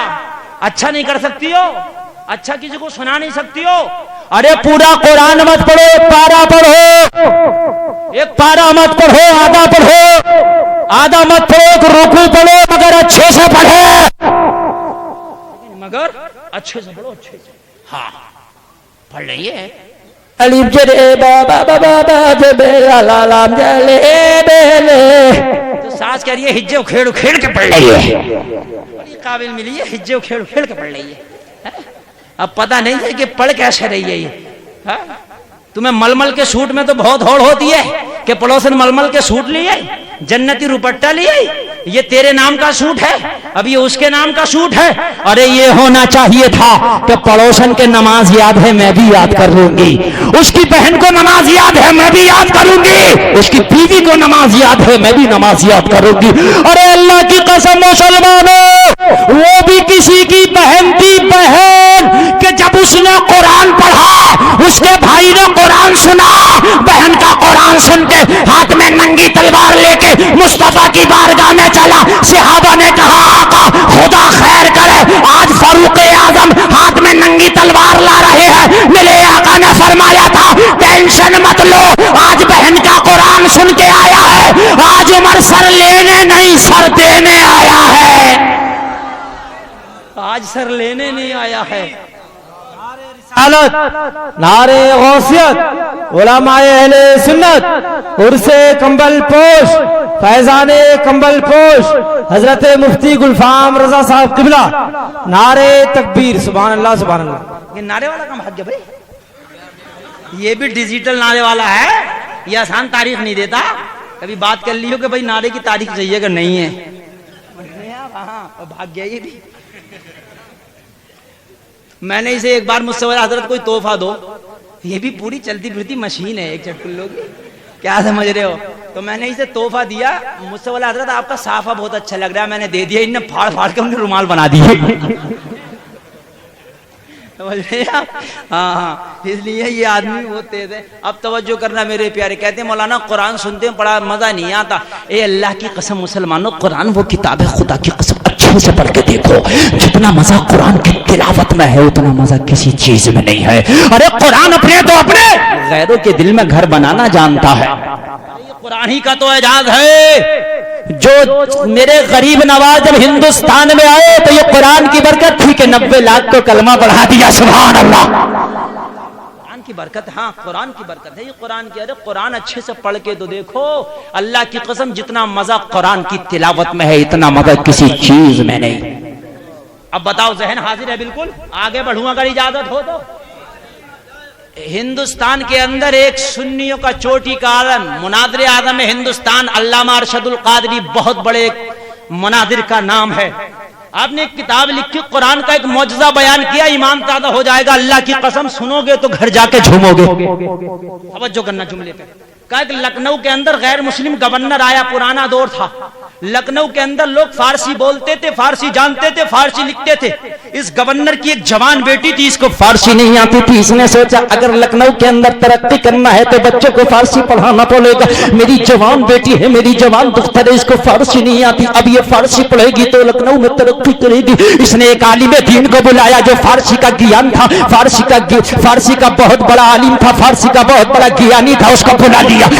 اچھا نہیں کر سکتی ہو، اچھا کسی کو سنا نہیں سکتی ہو. ارے پورا قرآن مت پڑھو، ایک پارا پڑھو، ایک پارا مت پڑھو، آدھا پڑھو، آدھا مت پڑھو، ایک رکوع پڑھو مگر اچھے سے پڑھو، مگر اچھے سے پڑھو، اچھے سے. ہاں پڑھ رہی ہے الف جرے بابا بابا جبے لام جلے بیلے. تو ساس کہہ رہی ہے ہجے اکھیڑ اکھیڑ کے پڑھ رہی ہے، بڑی قابل ملی ہے، ہجے اکھیڑ اکھیڑ کے پڑھ رہی ہے. اب پتہ نہیں ہے کہ پڑھ کیسے رہی ہے یہ. تمہیں ململ کے سوٹ میں تو بہت ہوڑ ہوتی ہے کہ پڑوسن ململ کے سوٹ لیے، جنتی روپٹہ لیے، یہ تیرے نام کا سوٹ ہے، اب یہ اس کے نام کا سوٹ ہے. ارے یہ ہونا چاہیے تھا کہ پڑوسن کے نماز یاد ہے میں بھی یاد کر لوں گی، اس کی بہن کو نماز یاد ہے میں بھی یاد کروں گی، اس کی بیوی کو نماز یاد ہے میں بھی نماز یاد کروں گی. ارے اللہ کی قسم مسلمانوں، وہ بھی کسی کی بہن تھی، بہن کہ جب اس نے قرآن پڑھا، اس کے بھائی نے قرآن سنا، بہن کا قرآن سن کے ہاتھ میں ننگی تلوار لے کے مصطفیٰ کی بارگاہ میں چلا. صحابہ نے کہا آقا خدا خیر کرے، آج فاروق اعظم ہاتھ میں ننگی تلوار لا رہے ہیں. میرے آقا نے فرمایا تھا ٹینشن مت لو، آج بہن کا قرآن سن کے آیا ہے، آج عمر سر لینے نہیں سر دینے آیا ہے، آج سر لینے نہیں آیا ہے. نعرے غوثیت، علماء اہل سنت، عرس کمبل پوش، فیضان کمبل پوش حضرت مفتی گلفام رضا صاحب قبلہ، نعرے تکبیر. سبحان اللہ سبحان اللہ. یہ نعرے والا کام حق ہے بھائی، یہ بھی ڈیجیٹل نعرے والا ہے، یہ آسان تاریخ نہیں دیتا. کبھی بات کر لیو کہ بھائی نعرے کی تاریخ چاہیے کہ نہیں ہے، بھاگ گیا یہ بھی. میں نے اسے ایک بار مجھ سے بولا حضرت کوئی تحفہ دو، یہ بھی پوری چلتی پھرتی مشین ہے ایک چٹکلوں کی، کیا سمجھ رہے ہو؟ تو میں نے اسے تحفہ دیا، مجھ سے بولا حضرت آپ کا صافہ بہت اچھا لگ رہا ہے، میں نے دے دیا، انہیں پھاڑ پھاڑ کے انہیں رومال بنا دیے. سمجھ رہے ہیں؟ ہاں اس لیے یہ آدمی بہت تیز ہے. اب توجہ کرنا میرے پیارے، کہتے ہیں مولانا قرآن سنتے ہیں بڑا مزہ نہیں آتا. اے اللہ کی قسم مسلمانوں، قرآن وہ کتاب ہے خدا کی قسم اچھے سے پڑھ کے دیکھو، جتنا مزہ قرآن کی تلاوت میں ہے اتنا مزہ کسی چیز میں نہیں ہے. ارے قرآن اپنے تو اپنے غیروں کے دل میں گھر بنانا جانتا ہے. قرآن ہی کا تو اعجاز ہے. جو میرے غریب نواز جب ہندوستان میں آئے تو یہ قرآن کی برکت تھی کہ 90 لاکھ کو کلمہ پڑھا دیا. سبحان اللہ. قرآن کی برکت، ہاں قرآن کی برکت ہے یہ قرآن کی. ارے قرآن اچھے سے پڑھ کے تو دیکھو، اللہ کی قسم جتنا مزہ قرآن کی تلاوت میں ہے اتنا مزہ کسی چیز میں نہیں. اب بتاؤ ذہن حاضر ہے بالکل؟ آگے بڑھوں اگر اجازت ہو تو. ہندوستان کے اندر ایک سنیوں کا چوٹی کا عالم، مناظر اعظم ہندوستان علامہ ارشد القادری، بہت بڑے مناظر کا نام ہے. آپ نے ایک کتاب لکھی، قرآن کا ایک معجزہ بیان کیا، ایمان تازہ ہو جائے گا. اللہ کی قسم سنو گے تو گھر جا کے جھومو گے. توجہ کرنا جملے پہ. کہا کہ لکھنؤ کے اندر غیر مسلم گورنر آیا، پرانا دور تھا. لکھنؤ کے اندر لوگ فارسی بولتے تھے، فارسی جانتے تھے، فارسی لکھتے تھے. اس گورنر کی ایک جوان بیٹی تھی، اس کو فارسی نہیں آتی تھی. اس نے سوچا اگر لکھنؤ کے اندر ترقی کرنا ہے تو بچوں کو فارسی پڑھانا پڑے گا. میری جوان بیٹی ہے، میری جوان دختر ہے، اس کو فارسی نہیں آتی، اب یہ فارسی پڑھے گی تو لکھنؤ میں ترقی کرے گی. اس نے ایک عالم دین کو بلایا جو فارسی کا گیان تھا، فارسی کا بہت بڑا عالم تھا، فارسی کا بہت بڑا گیانی تھا. اس کو بلا لیا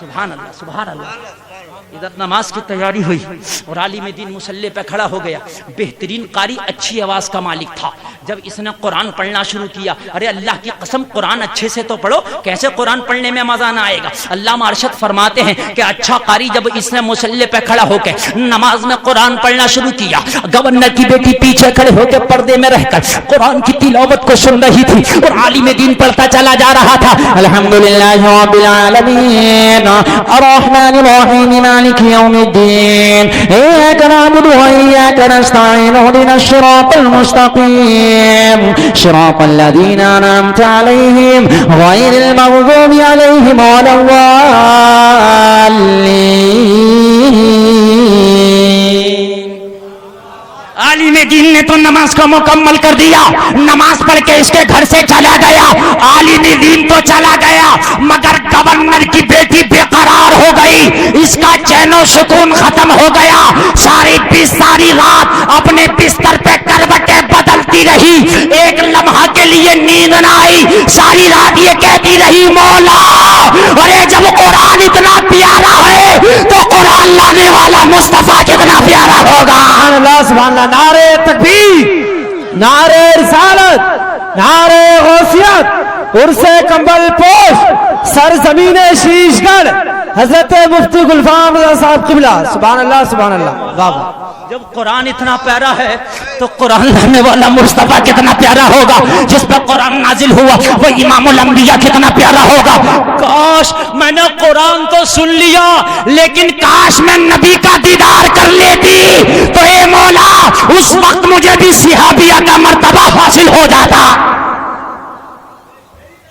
سبحان اللہ سبحان اللہ. ادھر نماز کی تیاری ہوئی اور عالم دین مصلی پہ کھڑا ہو گیا. بہترین قاری, اچھی آواز کا مالک تھا. جب اس نے قرآن پڑھنا شروع کیا, ارے اللہ کی قسم قرآن اچھے سے تو پڑھو, کیسے قرآن پڑھنے میں مزہ نہ آئے گا. علامہ ارشد فرماتے ہیں کہ اچھا قاری جب اس نے مصلی پہ کھڑا ہو کے نماز میں قرآن پڑھنا شروع کیا, گورنر کی بیٹی پیچھے کھڑے ہو کے پردے میں رہ کر قرآن کی تلاوت کو سن رہی تھی اور عالم دین پڑھتا چلا جا رہا تھا. الحمدللہ رب العالمین الرحمن الرحیم مالک یوم الدین ایاک نعبد و ایاک نستعین اهدنا الصراط المستقیم صراط الذین انعمت علیہم غیر المغضوب علیہم ولا الضالین. عالم دین نے تو نماز کو مکمل کر دیا, نماز پڑھ کے اس کے گھر سے چلا گیا. عالم دین تو چلا گیا مگر گورنر کی بیٹی بے قرار ہو گئی, اس کا چین و سکون ختم ہو گیا. ساری رات اپنے بستر پہ کروٹیں بدلتی رہی, ایک لمحہ کے لیے نیند نہ آئی. ساری رات یہ کہتی رہی مولا, ارے جب قرآن اتنا پیارا ہے تو قرآن لانے والا مصطفیٰ کتنا پیارا ہوگا. سبحان اللہ سبحان اللہ. نعرے تکبیر, نعرے رسالت, نعرے غوثیت, عرس کمبل پوش, سرزمین شیش گڑھ, حضرت مفتی گلفام رضا صاحب قبلہ. سبحان اللہ سبحان اللہ. واہ واہ. جب قرآن اتنا پیارا ہے تو قرآن لانے والا مصطفیٰ کتنا پیارا ہوگا. جس پہ قرآن نازل ہوا وہ امام الانبیاء کتنا پیارا ہوگا. کاش میں نے قرآن تو سن لیا لیکن کاش میں نبی کا دیدار کر لیتی تو اے مولا اس وقت مجھے بھی صحابیہ کا مرتبہ حاصل ہو جاتا.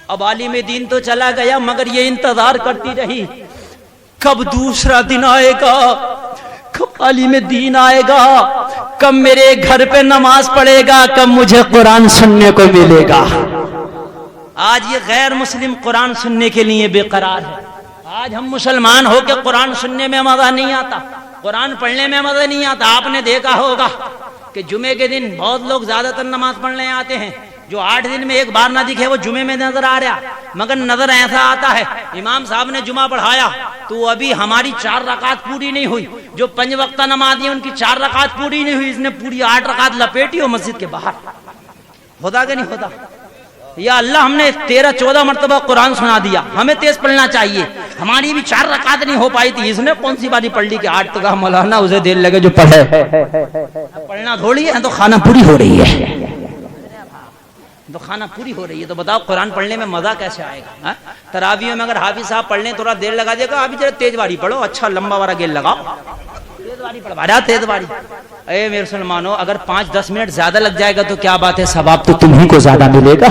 اب عالم دین تو چلا گیا مگر یہ انتظار کرتی رہی کب دوسرا دن آئے گا, کب عالم دین آئے گا, کب میرے گھر پہ نماز پڑھے گا, کب مجھے قرآن سننے کو ملے گا. آج یہ غیر مسلم قرآن سننے کے لیے بے قرار ہے. آج ہم مسلمان ہو کے قرآن سننے میں مزہ نہیں آتا, قرآن پڑھنے میں مزہ نہیں آتا. آپ نے دیکھا ہوگا کہ جمعے کے دن بہت لوگ زیادہ تر نماز پڑھنے آتے ہیں. جو 8 دن میں ایک بار نہ دکھے وہ جمعے میں نظر آ رہا, مگر نظر ایسا آتا ہے امام صاحب نے جمعہ پڑھایا تو ابھی ہماری 4 رکعت پوری نہیں ہوئی. جو 5 وقتہ نمازی ہیں ان کی 4 رکعت پوری نہیں ہوئی, اس نے پوری 8 رکعت لپیٹی اور مسجد کے باہر. ہوتا کہ نہیں ہوتا؟ یا اللہ ہم نے 13-14 مرتبہ قرآن سنا دیا, ہمیں تیز پڑھنا چاہیے. ہماری بھی 4 رکعت نہیں ہو پائی تھی, اس نے کون سی باری پڑھ لی کہ 8 تک مولانا اسے دیر لگے جو پڑھے. پڑھنا تھوڑی ہے تو کھانا پوری ہو رہی ہے, تو کھانا پوری ہو رہی ہے. تو بتاؤ قرآن پڑھنے میں مزہ کیسے آئے گا. تراویح میں اگر حافظ صاحب پڑھ لیں تھوڑا دیر لگا دے گا, ابھی ذرا تیز باری پڑھو, اچھا لمبا والا گیل لگاؤ, تیز باری پڑھوا رہا تیز باری. اے میرے مسلمانوں اگر 5-10 منٹ زیادہ لگ جائے گا تو کیا بات ہے, ثواب تو تمہیں کو زیادہ ملے گا.